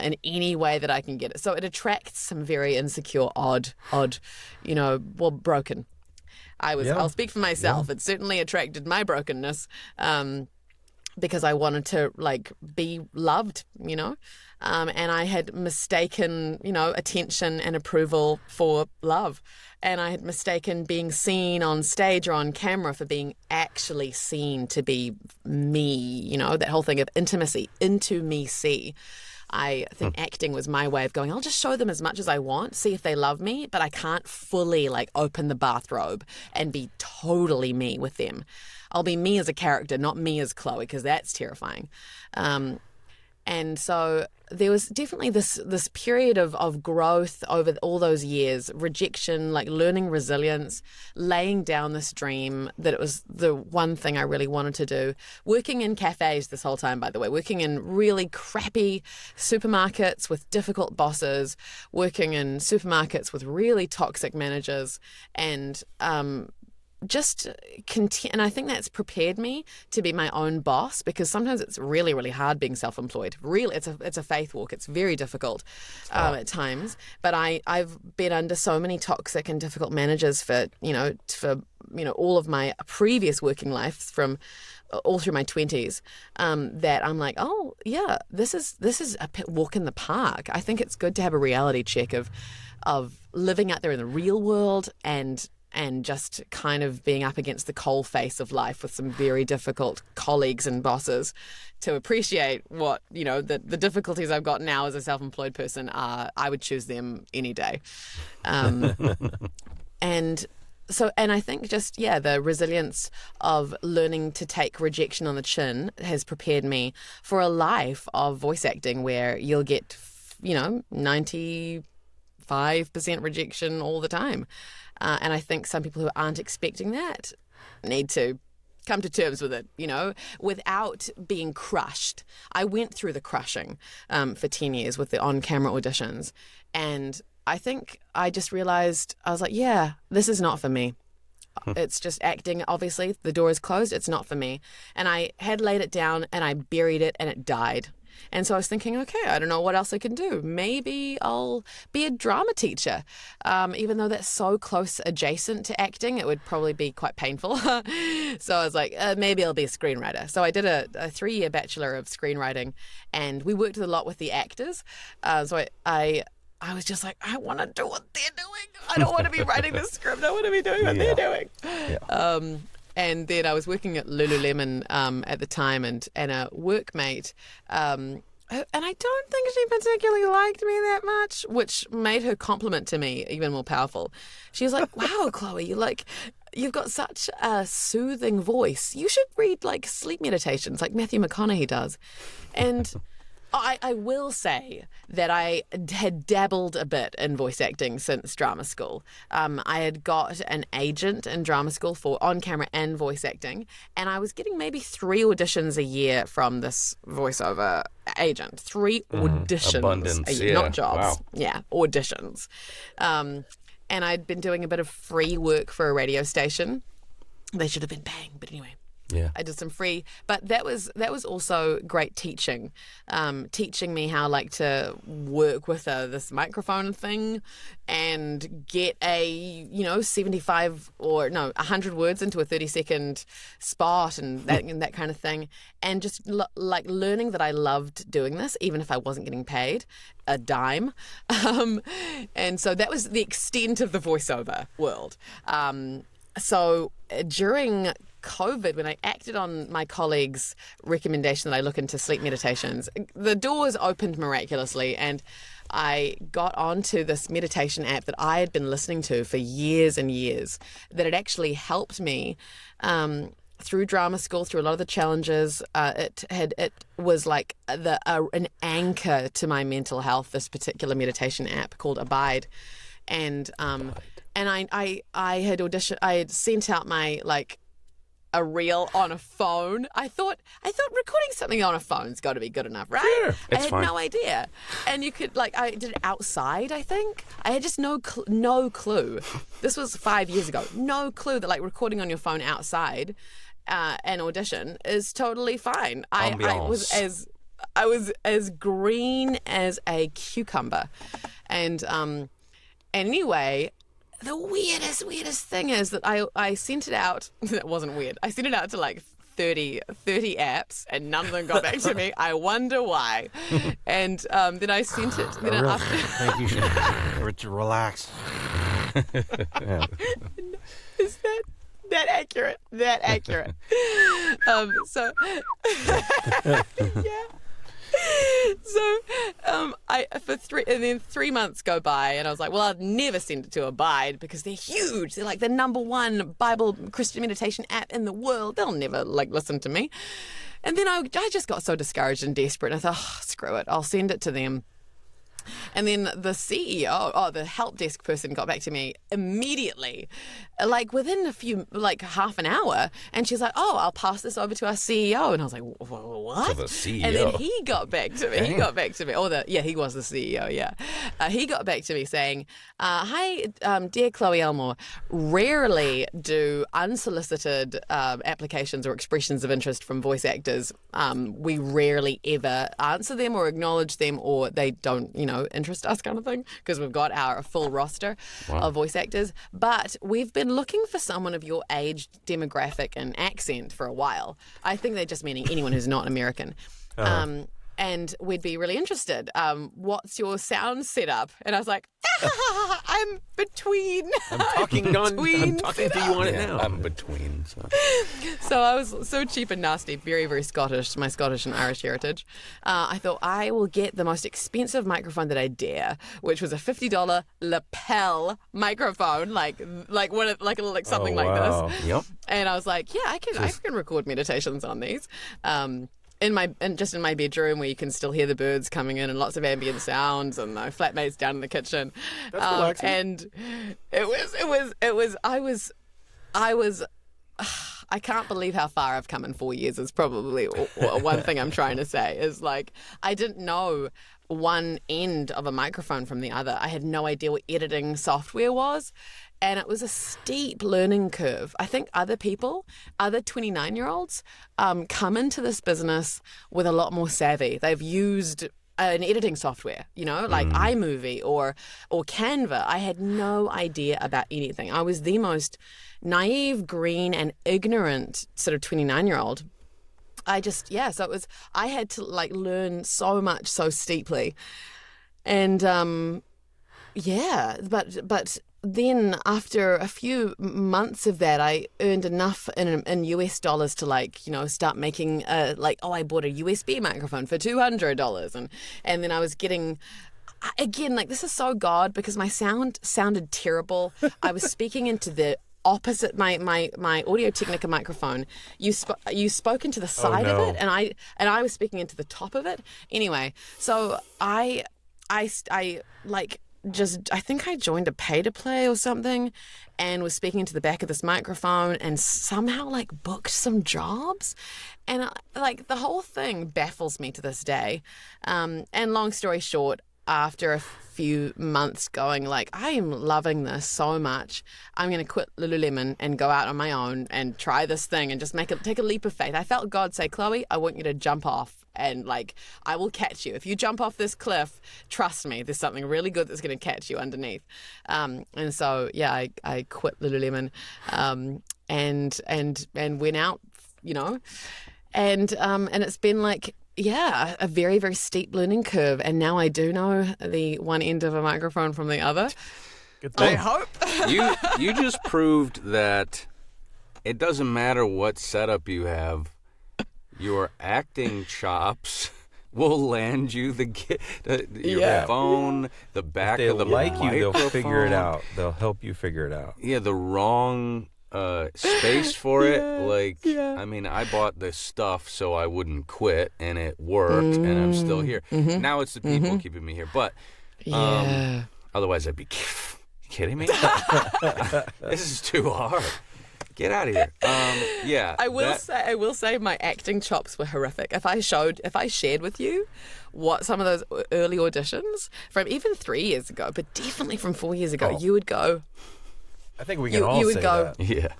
in any way that I can get it. So it attracts some very insecure, odd, broken. I'll speak for myself. Yeah. It certainly attracted my brokenness because I wanted to like be loved, and I had mistaken, attention and approval for love. And I had mistaken being seen on stage or on camera for being actually seen to be me, that whole thing of intimacy, into me see. I think acting was my way of going, I'll just show them as much as I want, see if they love me, but I can't fully like open the bathrobe and be totally me with them. I'll be me as a character, not me as Chloë, because that's terrifying. And so there was definitely this period of growth over all those years, rejection, like learning resilience, laying down this dream that it was the one thing I really wanted to do. Working in cafes this whole time, by the way, working in really crappy supermarkets with difficult bosses, working in supermarkets with really toxic managers, and and I think that's prepared me to be my own boss, because sometimes it's really, really hard being self-employed. Really, it's a faith walk. It's very difficult at times. But I've been under so many toxic and difficult managers for all of my previous working life from all through my 20s, that I'm like, oh yeah, this is a walk in the park. I think it's good to have a reality check of living out there in the real world and just kind of being up against the coal face of life with some very difficult colleagues and bosses to appreciate what, the difficulties I've got now as a self-employed person are. I would choose them any day. And I think the resilience of learning to take rejection on the chin has prepared me for a life of voice acting where you'll get, 95% rejection all the time. And I think some people who aren't expecting that need to come to terms with it, without being crushed. I went through the crushing for 10 years with the on-camera auditions. And I think I just realized, I was like, yeah, this is not for me. It's just acting. Obviously, the door is closed. It's not for me. And I had laid it down and I buried it and it died. And so I was thinking, okay, I don't know what else I can do. Maybe I'll be a drama teacher. Even though that's so close adjacent to acting, it would probably be quite painful. So I was like, maybe I'll be a screenwriter. So I did a 3-year Bachelor of Screenwriting, and we worked a lot with the actors. So I was just like, I want to do what they're doing. I don't want to be writing the script. I want to be doing what they're doing. Yeah. And then I was working at Lululemon at the time, and a workmate, and I don't think she particularly liked me that much, which made her compliment to me even more powerful. She was like, wow, Chloë, you've got such a soothing voice. You should read sleep meditations like Matthew McConaughey does. And I will say that I had dabbled a bit in voice acting since drama school. I had got an agent in drama school for on-camera and voice acting, and I was getting maybe 3 auditions a year from this voiceover agent. 3 auditions abundance, a year, yeah. not jobs. Wow. Yeah, auditions. And I'd been doing a bit of free work for a radio station. They should have been paying, but anyway. Yeah, I did some free, but that was also great teaching, teaching me how to work with this microphone thing and get a 75 or 100 words into a 30-second spot and that kind of thing, and just learning that I loved doing this even if I wasn't getting paid a dime, and so that was the extent of the voiceover world. So during COVID, when I acted on my colleague's recommendation that I look into sleep meditations, the doors opened miraculously, and I got onto this meditation app that I had been listening to for years and years, that had actually helped me through drama school, through a lot of the challenges. It was like an anchor to my mental health, this particular meditation app called Abide. And I had sent out my a reel on a phone. I thought recording something on a phone's got to be good enough, right? Sure, I had no idea. And you could I did it outside, I think. I had just no clue. This was 5 years ago. No clue that recording on your phone outside an audition is totally fine. I was as green as a cucumber. And anyway, the weirdest thing is that I sent it out. That wasn't weird. I sent it out to 30 apps, and none of them got back to me. I wonder why. And then I sent it. Then I think you should relax. Yeah. Is that accurate? That accurate. So yeah. So and then 3 months go by, and I was like, well, I'd never send it to Abide because they're huge. They're the number one Bible Christian meditation app in the world. They'll never listen to me. And then I just got so discouraged and desperate, and I thought, oh, screw it, I'll send it to them. And then the CEO, the help desk person, got back to me immediately, within half an hour. And she's like, oh, I'll pass this over to our CEO. And I was like, what? To the CEO. And then he got back to me. Dang. He got back to me. He was the CEO, yeah. He got back to me saying, hi, dear Chloë Elmore, rarely do unsolicited applications or expressions of interest from voice actors, we rarely ever answer them or acknowledge them, or they don't, interest us, kind of thing, because we've got our full roster of voice actors. But we've been looking for someone of your age, demographic, and accent for a while. I think they're just meaning anyone who's not American. And we'd be really interested. What's your sound setup? And I was like, I'm between. I'm talking to you on it now. I'm between. So I was so cheap and nasty, very, very Scottish, my Scottish and Irish heritage. I thought I will get the most expensive microphone that I dare, which was a $50 lapel microphone, something like this. Yep. And I was like, yeah, I can record meditations on these. In my bedroom, where you can still hear the birds coming in and lots of ambient sounds, and my flatmates down in the kitchen. That's relaxing. And I can't believe how far I've come in 4 years is probably one thing I'm trying to say, is I didn't know one end of a microphone from the other. I had no idea what editing software was. And it was a steep learning curve. I think other 29-year-olds, come into this business with a lot more savvy. They've used an editing software, iMovie or Canva. I had no idea about anything. I was the most naive, green, and ignorant sort of 29-year-old. So I had to learn so much so steeply. And but then after a few months of that, I earned enough in US dollars to start making I bought a USB microphone for $200, and then I was getting, again, this is so God, because my sound sounded terrible. I was speaking into the opposite, my Audio Technica microphone. You spoke into the side of it, and I was speaking into the top of it. Anyway, so I think I joined a pay-to-play or something, and was speaking into the back of this microphone, and somehow booked some jobs, and the whole thing baffles me to this day. And long story short, after a few months going I am loving this so much, I'm going to quit Lululemon and go out on my own and try this thing and just take a leap of faith. I felt God say, Chloe, I want you to jump off. And I will catch you. If you jump off this cliff, trust me, there's something really good that's going to catch you underneath. And so, yeah, I quit Lululemon, and went out, and it's been a very, very steep learning curve. And now I do know the one end of a microphone from the other. Good thing. I hope. You just proved that it doesn't matter what setup you have, your acting chops will land you your phone, the back of the microphone. They'll figure it out. They'll help you figure it out. Yeah, the wrong space for it. I mean, I bought this stuff so I wouldn't quit, and it worked, and I'm still here. Now it's the people keeping me here. But otherwise, I'd be kidding me. This is too hard. Get out of here. I will say my acting chops were horrific. If I shared with you what some of those early auditions from even 3 years ago, but definitely from 4 years ago, you would go. I think we can all say that. Yeah.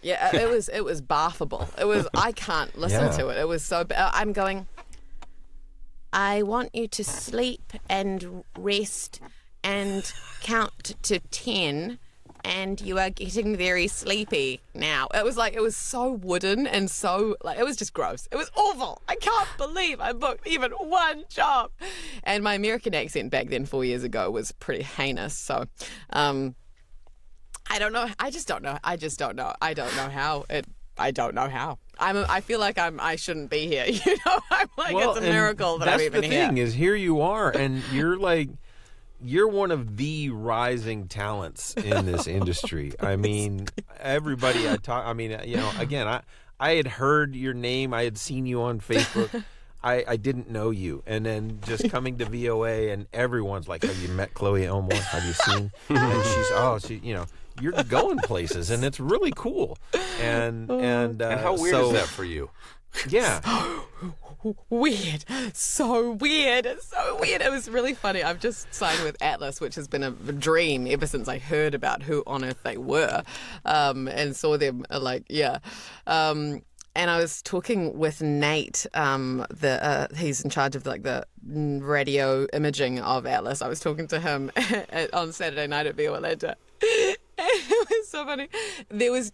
Yeah, it was laughable. I can't listen to it. It was so bad. I'm going, I want you to sleep and rest and count to 10. And you are getting very sleepy now. It was so wooden and so, it was just gross. It was awful. I can't believe I booked even one job. And my American accent back then 4 years ago was pretty heinous. So, I don't know. I just don't know. I don't know how. I feel like I shouldn't be here. I'm like, it's a miracle that I'm even here. That's the thing is, here you are, and you're one of the rising talents in this industry. I mean, everybody again, I had heard your name. I had seen you on Facebook. I didn't know you. And then just coming to VOA, and everyone's like, have you met Chloë Elmore? Have you seen? And you're going places, and it's really cool. And how weird is that for you? Yeah. Weird. So weird. It's so weird. It was really funny. I've just signed with Atlas, which has been a dream ever since I heard about who on earth they were, and saw them and I was talking with Nate, he's in charge of the radio imaging of Atlas. I was talking to him on Saturday night at VOA Atlanta. It was so funny. There was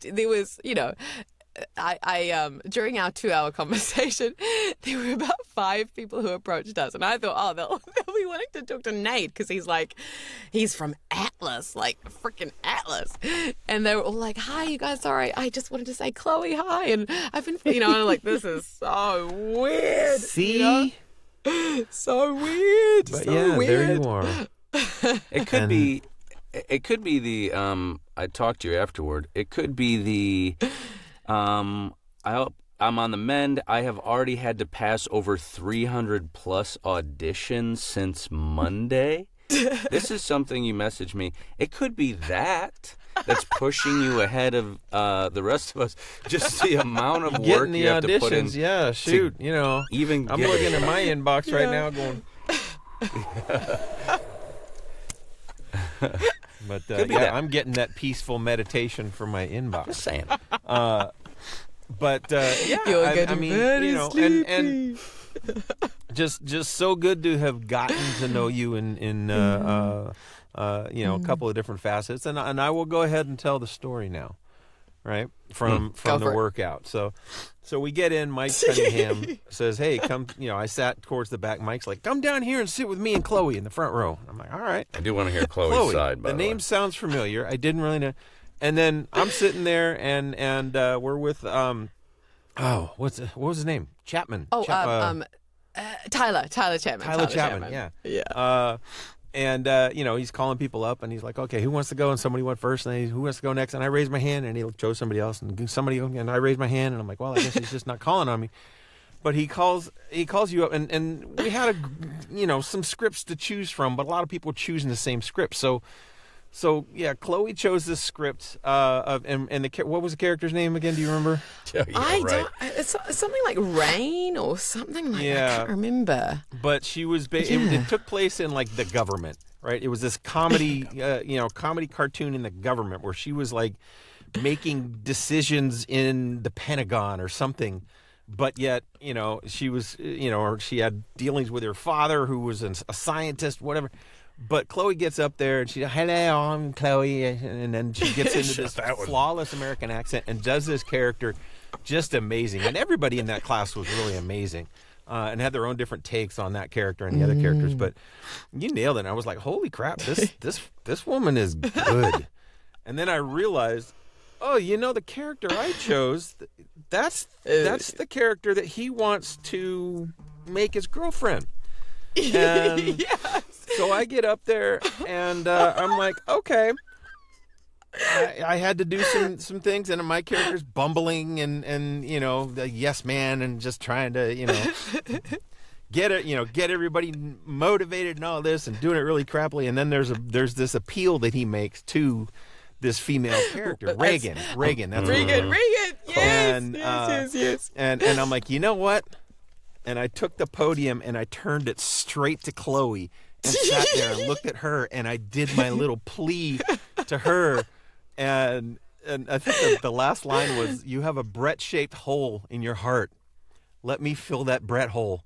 I during our 2-hour conversation, there were about 5 people who approached us, and I thought, they'll be wanting to talk to Nate because he's from Atlas, freaking Atlas, and they were all like, "Hi, you guys, sorry, I just wanted to say Chloe, hi," and I've been, and I'm like, this is so weird. See, so weird. But so weird. There you are. It could be. It could be the. I talked to you afterward. It could be the. I'm on the mend. I have already had to pass over 300 plus auditions since Monday. This is something you messaged me. It could be that's pushing you ahead of the rest of us. Just the amount of work you have to put in. Yeah, shoot. Even I'm looking at my inbox right now going. But I'm getting that peaceful meditation from my inbox. Just saying. But You're getting and just so good to have gotten to know you in a couple of different facets, and I will go ahead and tell the story now, right from the workout. So we get in. Mike Cunningham says, "Hey, come." I sat towards the back. Mike's like, "Come down here and sit with me and Chloe in the front row." I'm like, "All right." I do want to hear Chloe's side. By the name sounds familiar. I didn't really know. And then I'm sitting there, and we're with what was his name? Chapman. Tyler Chapman. Tyler Chapman. Yeah. And he's calling people up, and he's like, "Okay, who wants to go?" And somebody went first, and who wants to go next? And I raised my hand, and he chose somebody else, and I raised my hand, and I'm like, "Well, I guess he's just not calling on me." But he calls you up, and we had some scripts to choose from, but a lot of people choosing the same script. So yeah, Chloe chose this script what was the character's name again? Do you remember? Don't. It's something like Rain or something like that. I can't remember. But she was. It took place in the government, right? It was this comedy, comedy cartoon in the government where she was making decisions in the Pentagon or something. But yet, she was, or she had dealings with her father, who was a scientist, whatever. But Chloe gets up there and she's, "Hello, I'm Chloe," and then she gets into this flawless American accent and does this character just amazing. And everybody in that class was really amazing, and had their own different takes on that character and the other characters. But you nailed it. And I was like, "Holy crap, this woman is good." And then I realized, oh, the character I chose, that's the character that he wants to make his girlfriend. And Yes. so I get up there and I'm like, okay. I had to do some things, and my character's bumbling and the yes man and just trying to get everybody motivated and all this and doing it really crappily. And then there's this appeal that he makes to this female character, Reagan. That's Reagan. Yes. And I'm like, you know what? And I took the podium and I turned it straight to Chloe and sat there and looked at her, and I did my little plea to her. And I think the last line was, "You have a Brett-shaped hole in your heart. Let me fill that Brett hole."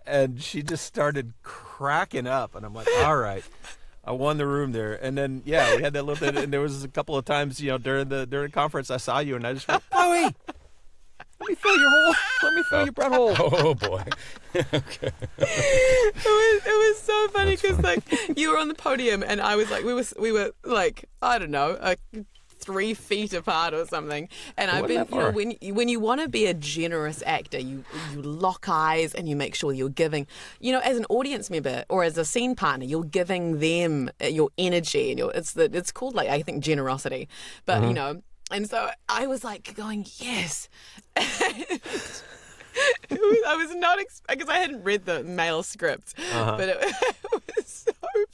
And she just started cracking up, and I'm like, all right. I won the room there. And then, we had that little bit, and there was a couple of times, during the conference I saw you, and I just went, Chloe, let me fill your hole. Let me fill your Brett hole. Oh, boy. Okay. It was so funny because you were on the podium and I was like, we were like, I don't know, 3 feet apart or something. And I've been, when you want to be a generous actor, you lock eyes and you make sure you're giving, as an audience member or as a scene partner, you're giving them your energy and it's called I think generosity, but and so I was like going, yes. I was not because I hadn't read the male script, but it was so funny.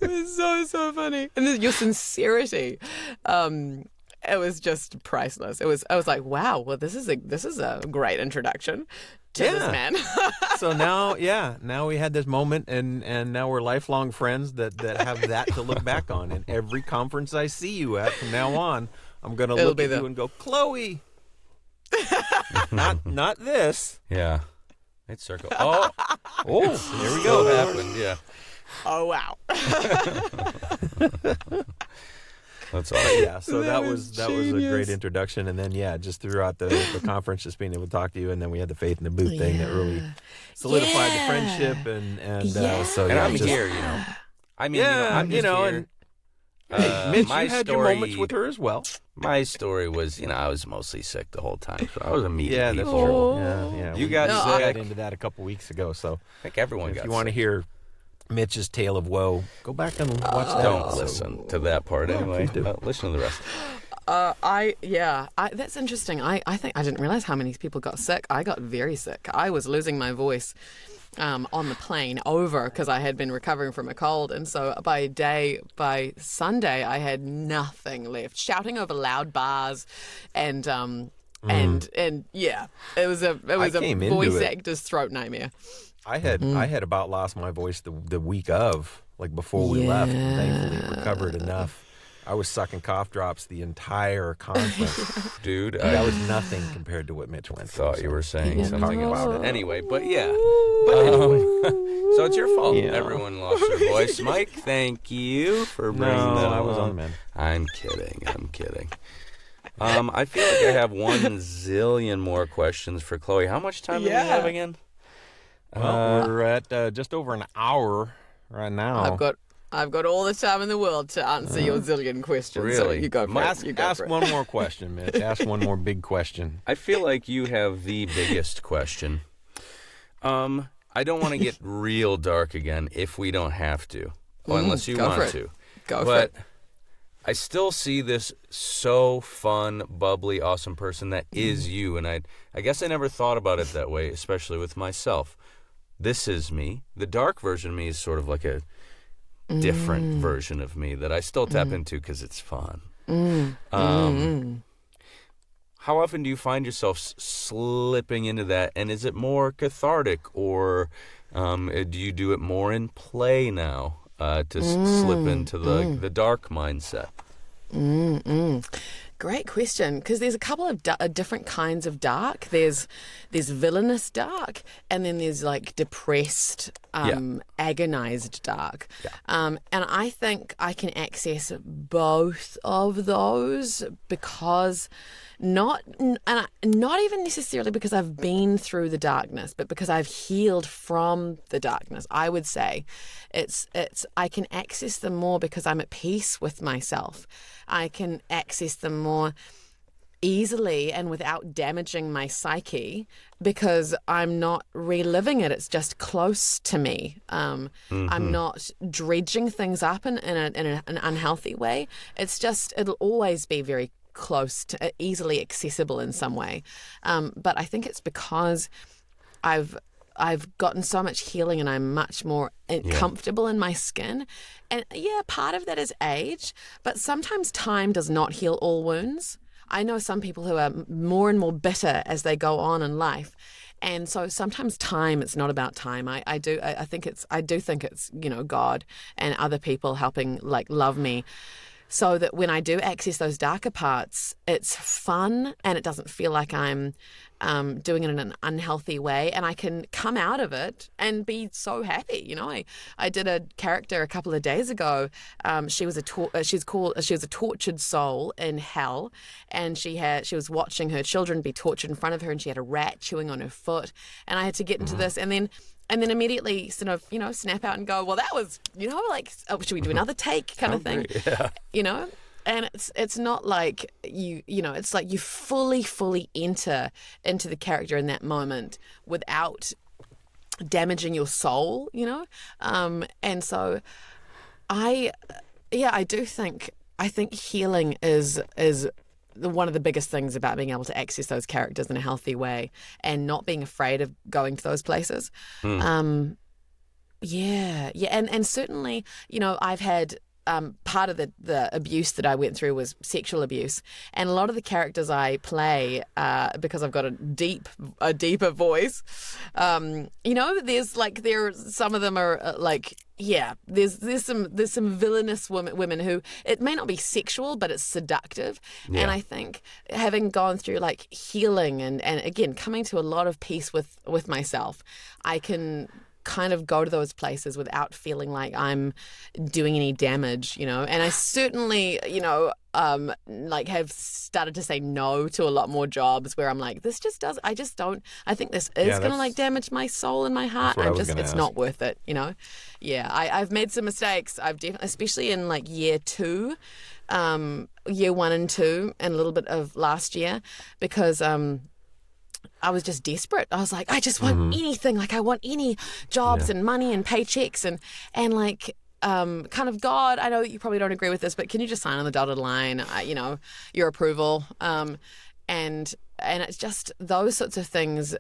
It was so funny, and then your sincerity, it was just priceless. I was like, wow, well, this is a great introduction to this man. So now we had this moment, and now we're lifelong friends that have that to look back on. And every conference I see you at from now on, I'm gonna look at you and go, Chloe. not this. Yeah. It's circle. Oh, there we go. What happened? Yeah. Oh wow. That's awesome. Yeah, so that was a great introduction, and then just throughout the conference, just being able to talk to you, and then we had the Faith in the Booth thing that really solidified the friendship, and so and I'm here, I mean, I'm just here. And Mitch, you had your moments with her as well. My story was, I was mostly sick the whole time, so I was a meeting people. That's true. Yeah. You got sick. Into that a couple weeks ago, so I think everyone got sick. If you want to hear Mitch's tale of woe, go back and watch that. Don't listen to that part anyway. Listen to the rest. That's interesting. I think I didn't realize how many people got sick. I got very sick. I was losing my voice on the plane over because I had been recovering from a cold, and so by Sunday I had nothing left. Shouting over loud bars, and it was a voice actor's throat nightmare. I had about lost my voice the week of, before we left, and thankfully recovered enough. I was sucking cough drops the entire conference. Dude, that was nothing compared to what Mitch went through. Thought you were saying something about it. Anyway, but yeah. So it's your fault. Yeah. Everyone lost their voice. Mike, thank you for bringing that I was on. on, man. I'm kidding. I feel like I have 1 zillion more questions for Chloe. How much time do we have again? Well, we're at just over an hour right now. I've got all the time in the world to answer your zillion questions. Really? So you go for it. Ask one more question, Mitch. Ask one more big question. I feel like you have the biggest question. I don't want to get real dark again if we don't have to. Unless you want to. Go for it. I still see this so fun, bubbly, awesome person that is you. And I guess I never thought about it that way, especially with myself. This is me. The dark version of me is sort of like a different version of me that I still tap into because it's fun. How often do you find yourself slipping into that? And is it more cathartic, or do you do it more in play now to slip into the dark mindset? great question, because there's a couple of different kinds of dark. There's villainous dark, and then there's like depressed, agonized dark. Yeah. And I think I can access both of those because not even necessarily because I've been through the darkness, but because I've healed from the darkness. I would say it's I can access them more because I'm at peace with myself. I can access them more easily and without damaging my psyche because I'm not reliving it. It's just close to me. I'm not dredging things up in an unhealthy way. It's just, it'll always be very close to, easily accessible in some way. But I think it's because I've gotten so much healing and I'm much more comfortable in my skin. And part of that is age, but sometimes time does not heal all wounds. I know some people who are more and more bitter as they go on in life. And so sometimes it's not about time. I do think it's God and other people helping like love me, so that when I do access those darker parts, it's fun and it doesn't feel like I'm doing it in an unhealthy way, and I can come out of it and be so happy. I did a character a couple of days ago. She was a tortured soul in hell, and she was watching her children be tortured in front of her, and she had a rat chewing on her foot, and I had to get into this, and then immediately sort of, snap out and go, well, that was, should we do another take kind of thing? Yeah. And it's not like it's like you fully enter into the character in that moment without damaging your soul, and so I think healing is one of the biggest things about being able to access those characters in a healthy way and not being afraid of going to those places. And certainly, I've had part of the abuse that I went through was sexual abuse, and a lot of the characters I play, because I've got a deeper voice, there's some of them are there's some villainous women who it may not be sexual, but it's seductive. And I think having gone through like healing and again coming to a lot of peace with myself, I can kind of go to those places without feeling like I'm doing any damage, and I certainly, have started to say no to a lot more jobs where I'm like, this just does, I think this is going to like damage my soul and my heart. It's not worth it, I've made some mistakes. I've definitely, especially in like year 2, year 1 and 2 and a little bit of last year, because, I was just desperate. I was like, I just want anything. Like I want any jobs and money and paychecks and like kind of God, I know that you probably don't agree with this, but can you just sign on the dotted line, your approval? And it's just those sorts of things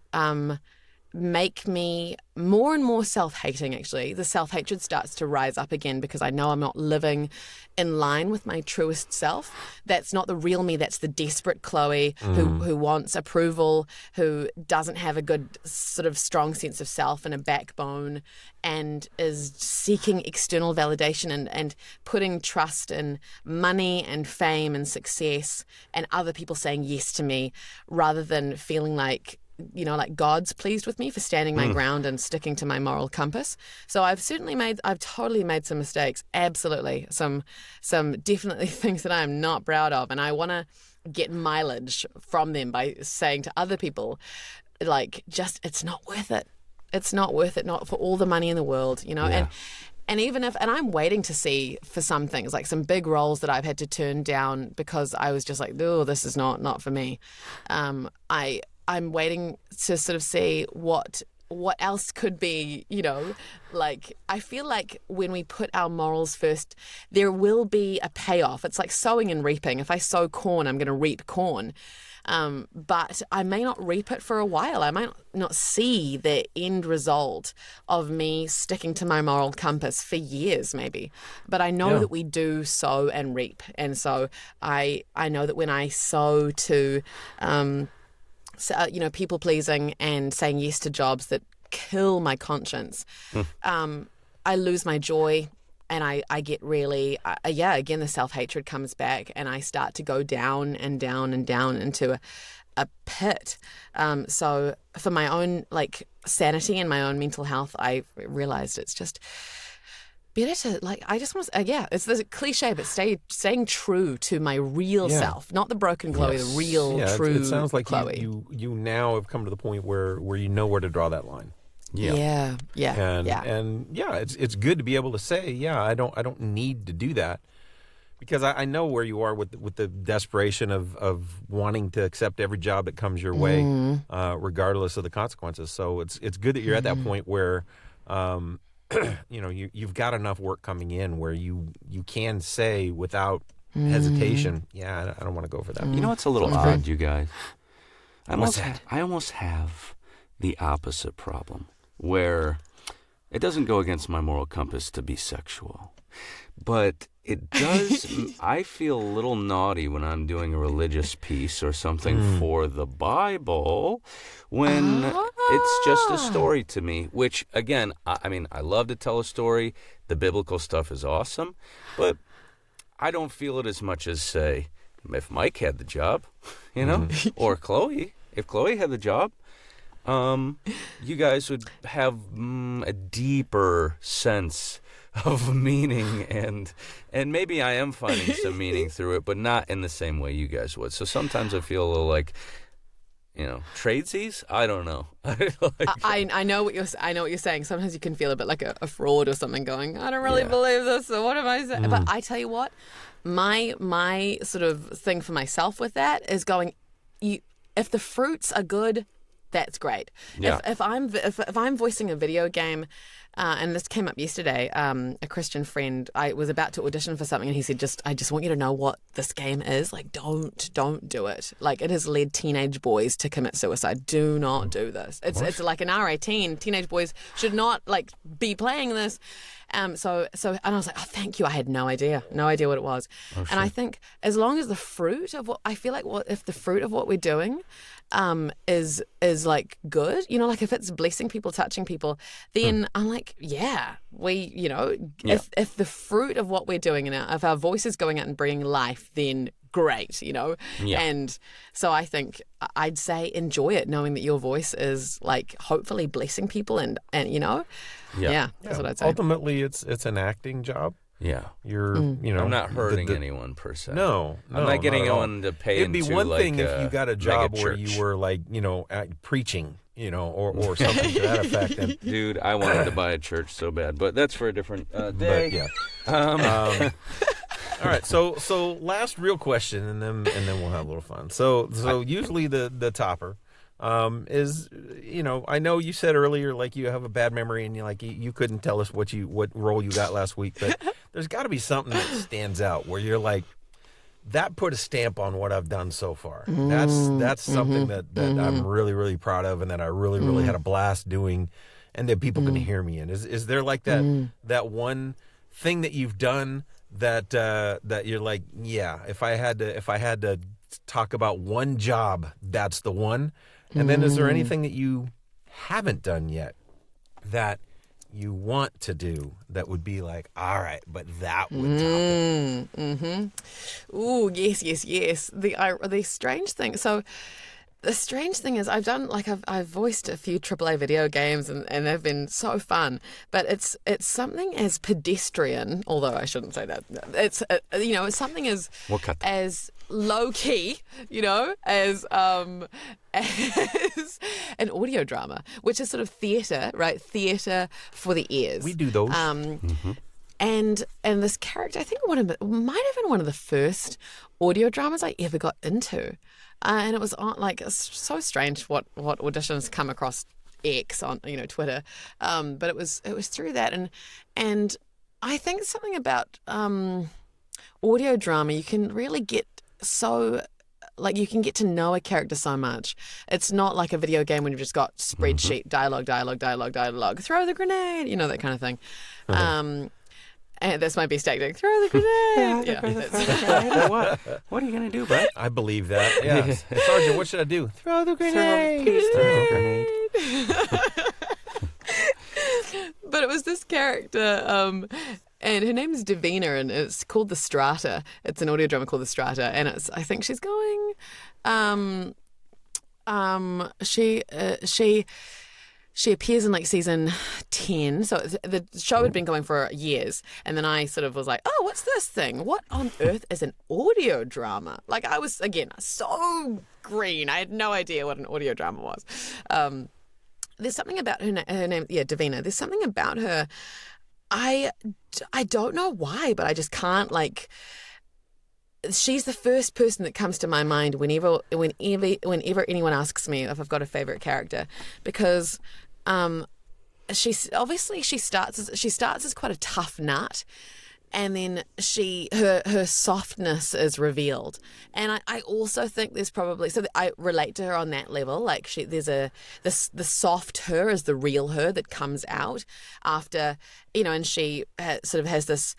make me more and more self-hating. Actually, the self-hatred starts to rise up again because I know I'm not living in line with my truest self. That's not the real me. That's the desperate Chloe who wants approval, who doesn't have a good sort of strong sense of self and a backbone, and is seeking external validation and putting trust in money and fame and success and other people saying yes to me, rather than feeling like God's pleased with me for standing my ground and sticking to my moral compass. So I've totally made some mistakes. Absolutely. Some definitely things that I am not proud of. And I want to get mileage from them by saying to other people, like, just, it's not worth it. It's not worth it, not for all the money in the world, Yeah. And even if, and I'm waiting to see for some things, like some big roles that I've had to turn down because I was just like, oh, this is not for me. I'm waiting to sort of see what else could be, like I feel like when we put our morals first, there will be a payoff. It's like sowing and reaping. If I sow corn, I'm going to reap corn. But I may not reap it for a while. I might not see the end result of me sticking to my moral compass for years, maybe. But I know that we do sow and reap. And so I know that when I sow to people pleasing and saying yes to jobs that kill my conscience, I lose my joy I get really, again, the self-hatred comes back, and I start to go down and down and down into a pit. So for my own like sanity and my own mental health, I realized it's just better to like, I just want to, it's this cliche, but staying true to my real self, not the broken Chloe, the real true it sounds like Chloe. You now have come to the point where you know where to draw that line. Yeah. And it's good to be able to say, I don't need to do that, because I know where you are with the desperation of wanting to accept every job that comes your way, regardless of the consequences. So it's good that you're at that point where, you've got enough work coming in where you can say without hesitation, I don't want to go for that. You know what's a little odd, you guys? I almost have the opposite problem, where it doesn't go against my moral compass to be sexual, but it does. I feel a little naughty when I'm doing a religious piece or something for the Bible, when it's just a story to me, which, again, I mean, I love to tell a story. The biblical stuff is awesome, but I don't feel it as much as, say, if Mike had the job, or Chloe. If Chloe had the job, you guys would have a deeper sense of meaning, and maybe I am finding some meaning through it, but not in the same way you guys would. So sometimes I feel a little like, tradesies. I don't know. I know what you're saying. Sometimes you can feel a bit like a fraud or something. Going, I don't really believe this. So what am I saying? But I tell you what, my sort of thing for myself with that is going, if the fruits are good, that's great. Yeah. If I'm voicing a video game, and this came up yesterday, a Christian friend, I was about to audition for something, and he said, I just want you to know what this game is. Like, don't do it. Like, it has led teenage boys to commit suicide. Do not do this. It's like an R18. Teenage boys should not like be playing this. So and I was like, oh, thank you. I had no idea what it was. Oh, and I think as long as the fruit of if the fruit of what we're doing is like good, like if it's blessing people, touching people, then I'm like, if the fruit of what we're doing and if our voice is going out and bringing life, then great, And so I think I'd say enjoy it, knowing that your voice is like hopefully blessing people and that's what I'd say. Ultimately, it's an acting job. Yeah, you're I'm not hurting anyone per se. No, I'm not getting anyone to pay. It'd be into one like thing if you got a job where you were like preaching, or something to that effect. And, dude, I wanted to buy a church so bad, but that's for a different day. But, all right, so last real question, and then we'll have a little fun. So usually the topper is, I know you said earlier, like, you have a bad memory and you couldn't tell us what role you got last week, but there's got to be something that stands out where you're like, that put a stamp on what I've done so far. That's something that I'm really, really proud of, and that I really, really had a blast doing, and that people can hear me in. Is there like that one thing that you've done that you're like, if I had to talk about one job, that's the one? And then is there anything that you haven't done yet that you want to do that would be like, all right, but that would top it? Ooh, yes. The strange thing. So the strange thing is I've voiced a few AAA video games and they've been so fun, but it's something as pedestrian, although I shouldn't say that. It's it's something as low key, as an audio drama, which is sort of theatre, right? Theatre for the ears. We do those. And this character, I think might have been one of the first audio dramas I ever got into. And it was on, like, so strange what auditions come across X on Twitter, but it was through that, and I think something about audio drama, you can really get you can get to know a character so much. It's not like a video game when you've just got spreadsheet dialogue, throw the grenade, that kind of thing. And that's my best acting. Throw the grenade. What are you going to do, bud? I believe that. Yeah. Sergeant, what should I do? Throw the grenade. Throw the grenade. But it was this character. And her name's Davina, and it's called The Strata. It's an audio drama called The Strata, and I think she's going. She appears in like season 10. So the show had been going for years. And then I sort of was like, oh, what's this thing? What on earth is an audio drama? Like I was, again, so green. I had no idea what an audio drama was. There's something about her name, Davina. There's something about her. I don't know why, but I just can't like... She's the first person that comes to my mind whenever anyone asks me if I've got a favorite character, because she starts as quite a tough nut, and then her softness is revealed, and I also think there's probably, so I relate to her on that level. Like the soft her is the real her that comes out after, and she sort of has this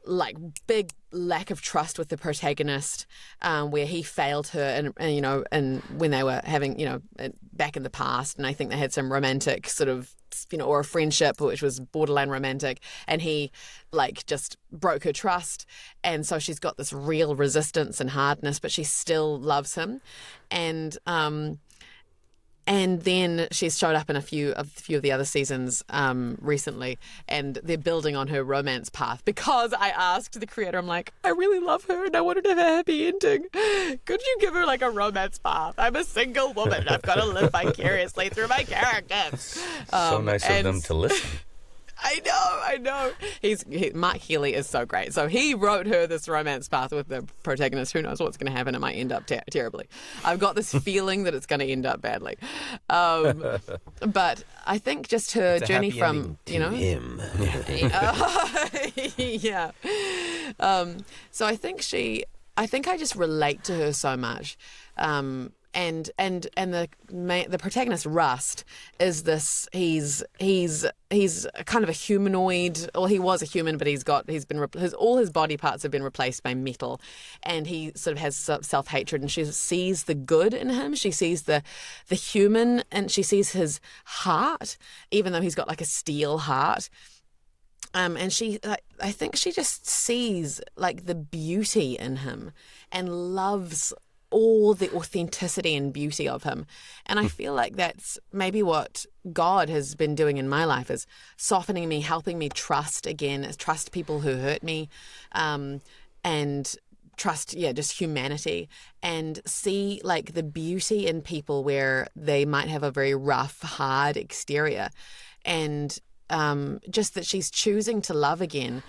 like big lack of trust with the protagonist, where he failed her and when they were having, back in the past, and I think they had some romantic sort of, or a friendship which was borderline romantic, and he like just broke her trust, and so she's got this real resistance and hardness, but she still loves him, and then she's showed up in a few of the other seasons recently, and they're building on her romance path, because I asked the creator, I'm like, I really love her and I wanted to have a happy ending. Could you give her like a romance path? I'm a single woman. I've got to live vicariously through my characters. So nice of them to listen. I know. Mark Healy is so great. So he wrote her this romance path with the protagonist. Who knows what's going to happen? It might end up terribly. I've got this feeling that it's going to end up badly. But I think just her It's a journey happy from, ending to him. yeah. So I think I just relate to her so much. And the protagonist Rust is this. He's kind of a humanoid. Well, he was a human, but all his body parts have been replaced by metal, and he sort of has self-hatred. And she sees the good in him. She sees the human, and she sees his heart, even though he's got like a steel heart. And I think she just sees like the beauty in him and loves all the authenticity and beauty of him. And I feel like that's maybe what God has been doing in my life, is softening me, helping me trust again, trust people who hurt me, and trust, just humanity, and see like the beauty in people where they might have a very rough, hard exterior. And just that she's choosing to love again,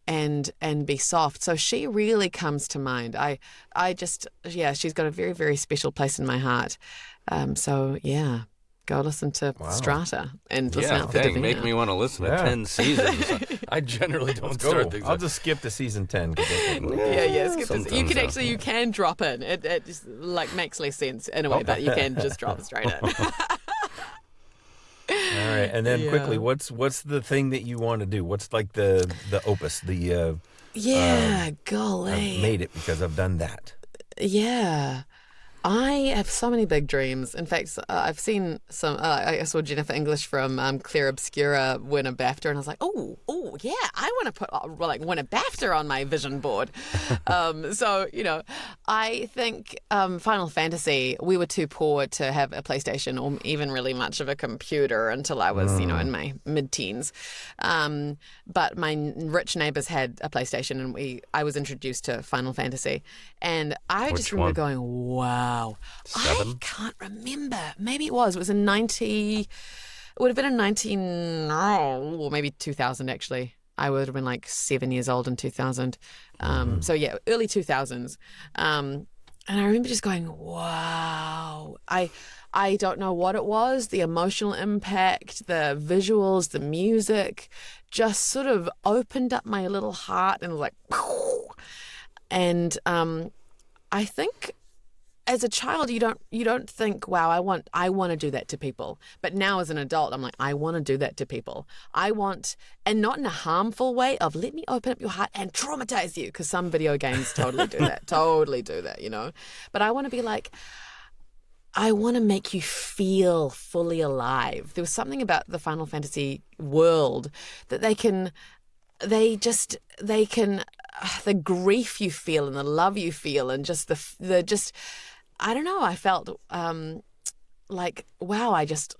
and be soft. So she really comes to mind. She's got a very, very special place in my heart. Go listen to Strata and listen out for Davina. Make me want to listen to 10 seasons. I generally don't start things. I'll just skip to season 10. You can drop in. It just like makes less sense in a way, but you can just drop straight in. All right, and then quickly, what's the thing that you want to do? What's like the opus? Golly, I've made it because I've done that. Yeah. I have so many big dreams. In fact, I've seen some. I saw Jennifer English from Claire Obscura win a BAFTA, and I was like, oh, yeah, I want to win a BAFTA on my vision board. I think Final Fantasy. We were too poor to have a PlayStation or even really much of a computer until I was, in my mid-teens. But my rich neighbors had a PlayStation, and I was introduced to Final Fantasy, and I just remember going, wow. 7? I can't remember. Maybe it was. It was in 90. It would have been in 19, or maybe 2000 actually. I would have been like 7 years old in 2000. Early 2000s. And I remember just going, wow. I don't know what it was. The emotional impact, the visuals, the music, just sort of opened up my little heart and was like, and I think as a child, you don't think, wow, I want to do that to people. But now as an adult, I'm like, I want to do that to people. And not in a harmful way of let me open up your heart and traumatize you, because some video games totally do that, But I want to be like, I want to make you feel fully alive. There was something about the Final Fantasy world that they can they can, the grief you feel and the love you feel and just the just, I don't know, I felt like, wow, I just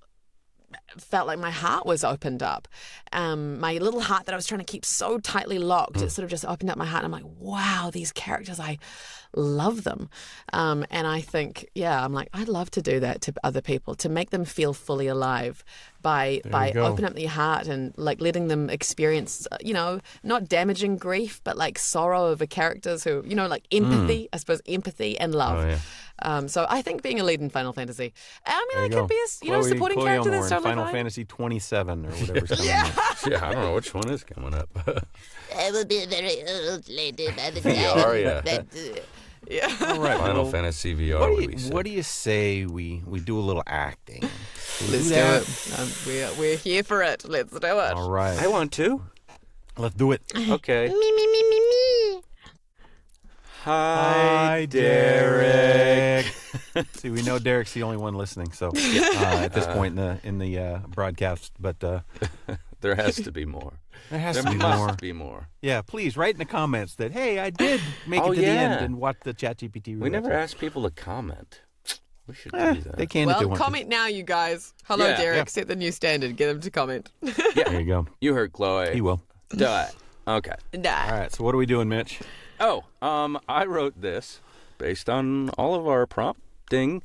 felt like my heart was opened up. My little heart that I was trying to keep so tightly locked, it sort of just opened up my heart. And I'm like, wow, these characters, I love them. And I think, I'm like, I'd love to do that to other people, to make them feel fully alive by opening up their heart and like letting them experience, not damaging grief, but like sorrow over characters who, like empathy, I suppose, empathy and love. Oh, yeah. So I think being a lead in Final Fantasy, I mean, I There you could be a supporting Chloë character Elmore that's in totally Final fine. Fantasy 27 or whatever's coming up. Yeah, I don't know which one is coming up. I will be a very old lady by the VR, yeah. that, Yeah. All right, Final well, Fantasy VR release. what do you say we do a little acting? Let's do it. We're here for it. Let's do it. All right. I want to. Let's do it. Okay. me. Hi, Derek. See, we know Derek's the only one listening, so at this point in the broadcast, but There has to be more. there has There to be must more. be more. Yeah, please write in the comments that, hey, I did make Oh, it to the end yeah. and watch the ChatGPT release. We never asked people to comment. We should do that. They can if they Well, want comment now, you guys. Hello, Yeah. Derek. Yeah. Set the new standard. Get them to comment. to. There you go. You heard Chloe. He will. Do it. Okay. Nah. All right, so what are we doing, Mitch? Oh, I wrote this based on all of our prompting.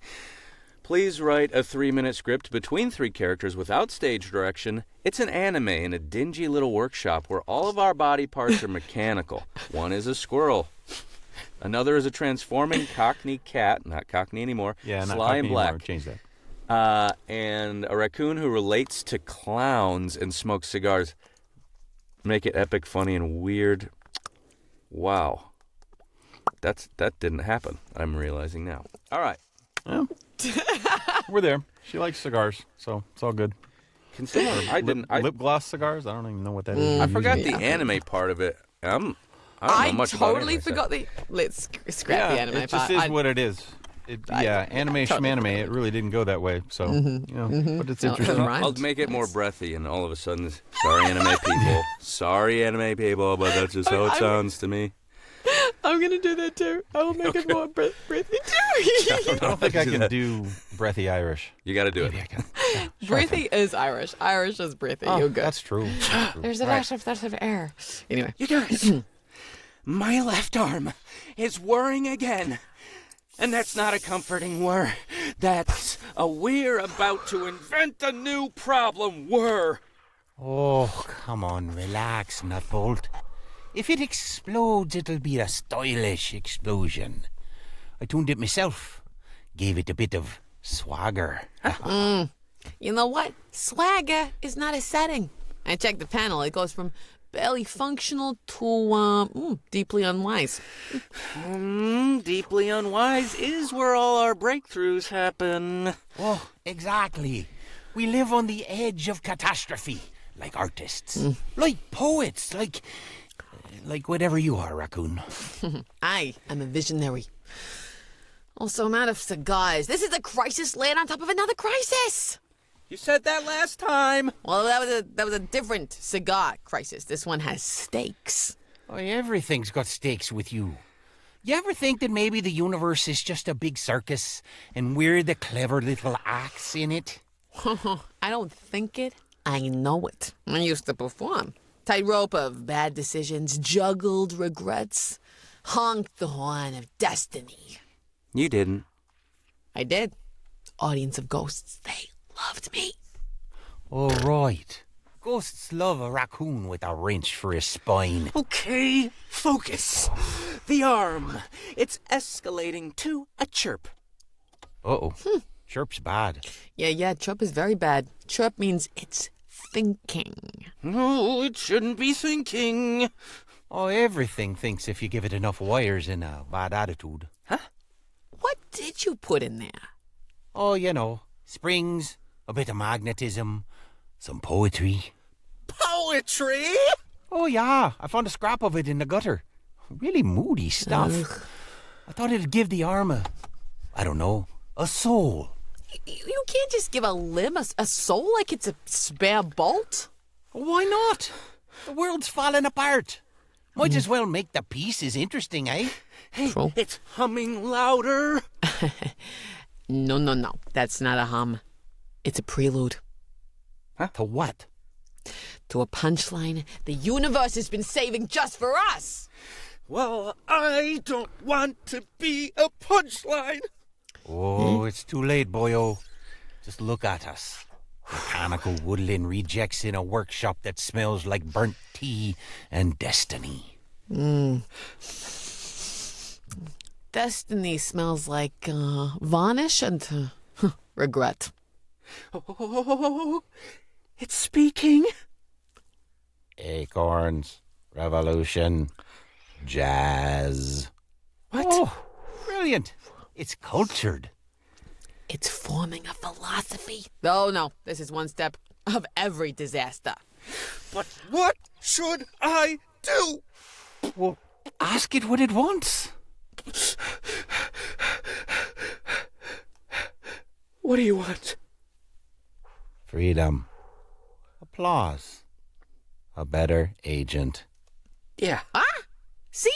Please write a 3-minute script between 3 characters without stage direction. It's an anime in a dingy little workshop where all of our body parts are mechanical. One is a squirrel. Another is a transforming Cockney cat, not Cockney anymore, Yeah, not sly and Cockney anymore. black. Change that. And a raccoon who relates to clowns and smokes cigars. Make it epic, funny, and weird. Wow. That didn't happen. I'm realizing now. All right. Well, we're there. She likes cigars, so it's all good. Consider I didn't. I lip gloss cigars? I don't even know what that is. I forgot Yeah. the anime part of it. I don't know I much about totally anime stuff. forgot the. Let's scrap the anime it just part. is what it is. Anime totally schmanime, it really didn't go that way. So, but it's No, interesting. right. I'll make it more breathy, and all of a sudden, sorry, anime people. Sorry, anime people, but that's just how it sounds to me. I'm gonna do that too. I will make it more breathy too. I don't think I do can that. do breathy Irish. You got to do it. Maybe I can. Breathy is Irish. Irish is breathy. You're good. That's true. There's a dash of air. Anyway. You guys, my left arm is whirring again. And that's not a comforting whir. That's a we're about to invent a new problem whir. Oh, come on, relax, Nutbolt. If it explodes, it'll be a stylish explosion. I tuned it myself. Gave it a bit of swagger. You know what? Swagger is not a setting. I checked the panel. It goes from barely functional to deeply unwise. Deeply unwise is where all our breakthroughs happen. Oh, exactly. We live on the edge of catastrophe, like artists, like poets, like whatever you are, Raccoon. I am a visionary. Also, I'm out of cigars. This is a crisis laid on top of another crisis. You said that last time. Well, that was a different cigar crisis. This one has stakes. Oh, everything's got stakes with you. You ever think that maybe the universe is just a big circus and we're the clever little acts in it? I don't think it. I know it. I used to perform. Tightrope of bad decisions, juggled regrets, honked the horn of destiny. You didn't. I did. Audience of ghosts, they loved me. Oh, right. Ghosts love a raccoon with a wrench for his spine. Okay, focus. The arm. It's escalating to a chirp. Uh-oh. Chirp's bad. Yeah, chirp is very bad. Chirp means it's thinking. No, it shouldn't be thinking. Oh, everything thinks if you give it enough wires and a bad attitude. What did you put in there? Oh, you know, springs, a bit of magnetism, some poetry. Poetry? Oh, yeah, I found a scrap of it in the gutter. Really moody stuff. I thought it'd give the arm I don't know, a soul. You can't just give a limb a soul like it's a spare bolt. Why not? The world's falling apart. Might as well make the pieces interesting, eh? Hey, True. it's humming louder. No. That's not a hum. It's a prelude To what? to a punchline the universe has been saving just for us. Well, I don't want to be a punchline. Oh, it's too late, boyo. Just look at us. Mechanical woodland rejects in a workshop that smells like burnt tea and destiny. Destiny smells like varnish and regret. Oh, it's speaking. Acorns, revolution, jazz. What? Oh, brilliant. It's cultured. It's forming a philosophy. Oh, no. This is one step of every disaster. But what should I do? Well, ask it what it wants. What do you want? Freedom. Applause. A better agent. Yeah. Huh? See?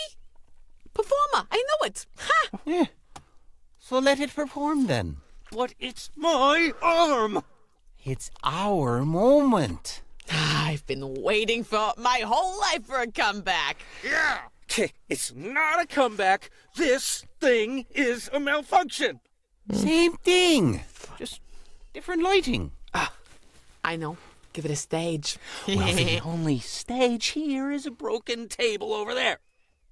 Performer. I know it. Ha! Yeah. So let it perform then. But it's my arm. It's our moment. I've been waiting for my whole life for a comeback. Yeah. It's not a comeback. This thing is a malfunction. Same thing. Just different lighting. I know. Give it a stage. Well, the only stage here is a broken table over there.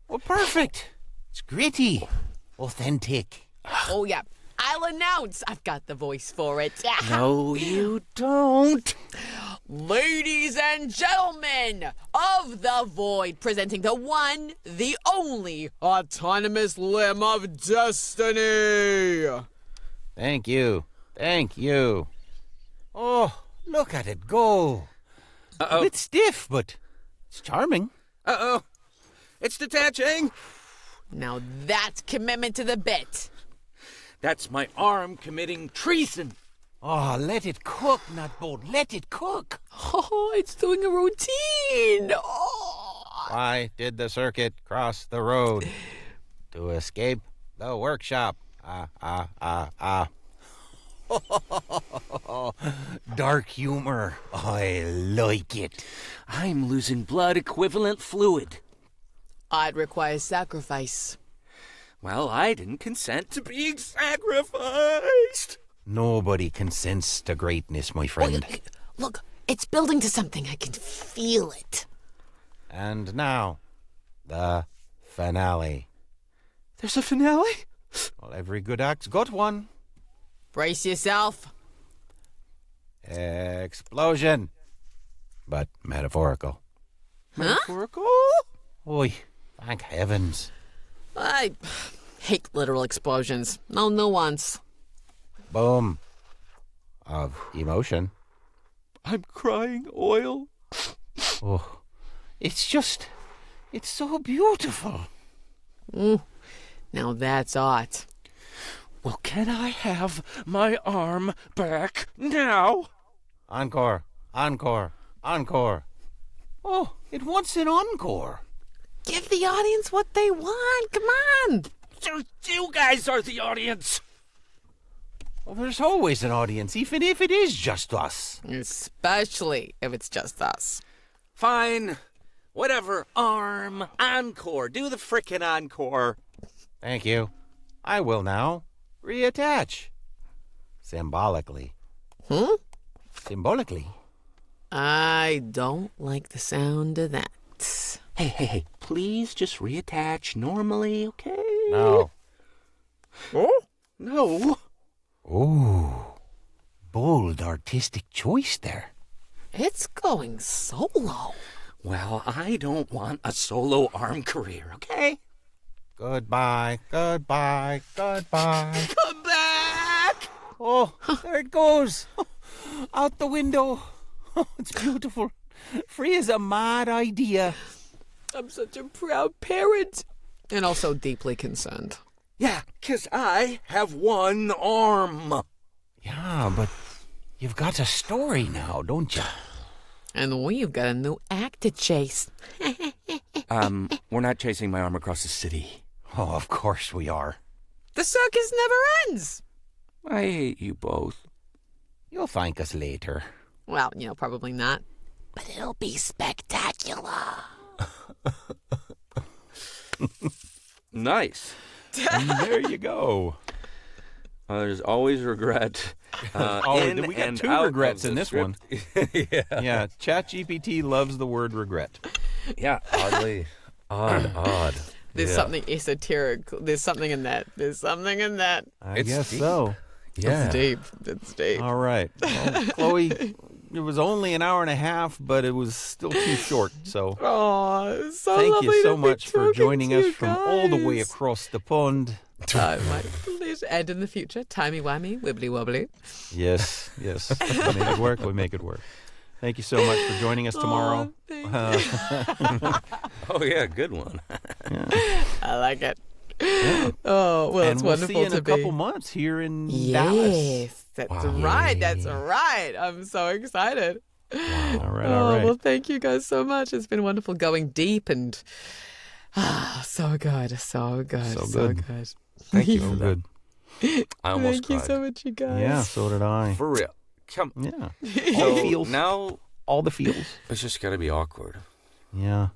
Well, perfect. It's gritty. Authentic. Oh, yeah. I'll announce. I've got the voice for it. No, you don't. Ladies and gentlemen of the Void, presenting the one, the only autonomous limb of destiny. Thank you. Thank you. Oh, look at it go. Uh-oh. A bit stiff, but it's charming. Uh-oh. It's detaching. Now that's commitment to the bit. That's my arm committing treason. Oh, let it cook, Nutbolt. Let it cook. Oh, it's doing a routine. Oh. Why did the circuit cross the road? To escape the workshop. Dark humor. I like it. I'm losing blood equivalent fluid. It requires sacrifice. Well, I didn't consent to being sacrificed. Nobody consents to greatness, my friend. Look, it's building to something. I can feel it. And now, the finale. There's a finale? Well, every good act's got one. Brace yourself. Explosion. But metaphorical. Metaphorical? Oi, thank heavens. I hate literal explosions. No nuance. Boom. Of emotion. I'm crying oil. Oh, it's so beautiful. Now that's art. Well, can I have my arm back now? Encore, encore, encore. Oh, it wants an encore. Give the audience what they want. Come on. So you guys are the audience. Well, there's always an audience, even if it is just us. Especially if it's just us. Fine. Whatever. Arm. Encore. Do the frickin' encore. Thank you. I will now reattach. Symbolically. Symbolically. I don't like the sound of that. Hey. Please just reattach normally, okay? No. Oh? No. Ooh. Bold artistic choice there. It's going solo. Well, I don't want a solo arm career, okay? Goodbye, goodbye, goodbye. Come back! Oh, there it goes. Out the window. Oh, it's beautiful. Free as a mad idea. I'm such a proud parent. And also deeply concerned. Yeah, 'cause I have one arm. Yeah, but you've got a story now, don't you? And we've got a new act to chase. We're not chasing my arm across the city. Oh, of course we are. The circus never ends. I hate you both. You'll thank us later. Well, probably not. But it'll be spectacular. Nice. And there you go. There's always regret. We got two regrets in this one. Yeah. Yeah, ChatGPT loves the word regret. Yeah. Odd. There's Yeah. something esoteric. There's something in that. I It's guess deep. so. Yeah. It's deep. It's deep. All right. Well, Chloe, it was only an hour and a half, but it was still too short. So Oh, it's so thank lovely you so to be much for talking joining to us you from all the way guys. across the pond. My pleasure. And in the future, timey-wimey, wibbly-wobbly. Yes. We make it work. Thank you so much for joining us tomorrow. Oh, thank you. Oh yeah, good one. I like it. Oh, well, And it's we'll wonderful see you in to a be. couple months here in Dallas. Yes, that's right. That's right. I'm so excited. All right. Well, thank you guys so much. It's been wonderful going deep and so good. So good. Thank you So for that. good. I almost Thank you cried. so much, you guys. Yeah, so did I. For real. Come. Yeah. So All the feels. now All the feels. it's just got to be awkward. Yeah.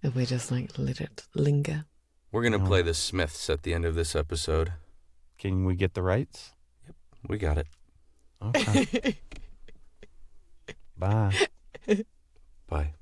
And we just let it linger. We're gonna play the Smiths at the end of this episode. Can we get the rights? We got it. Okay. Bye. Bye.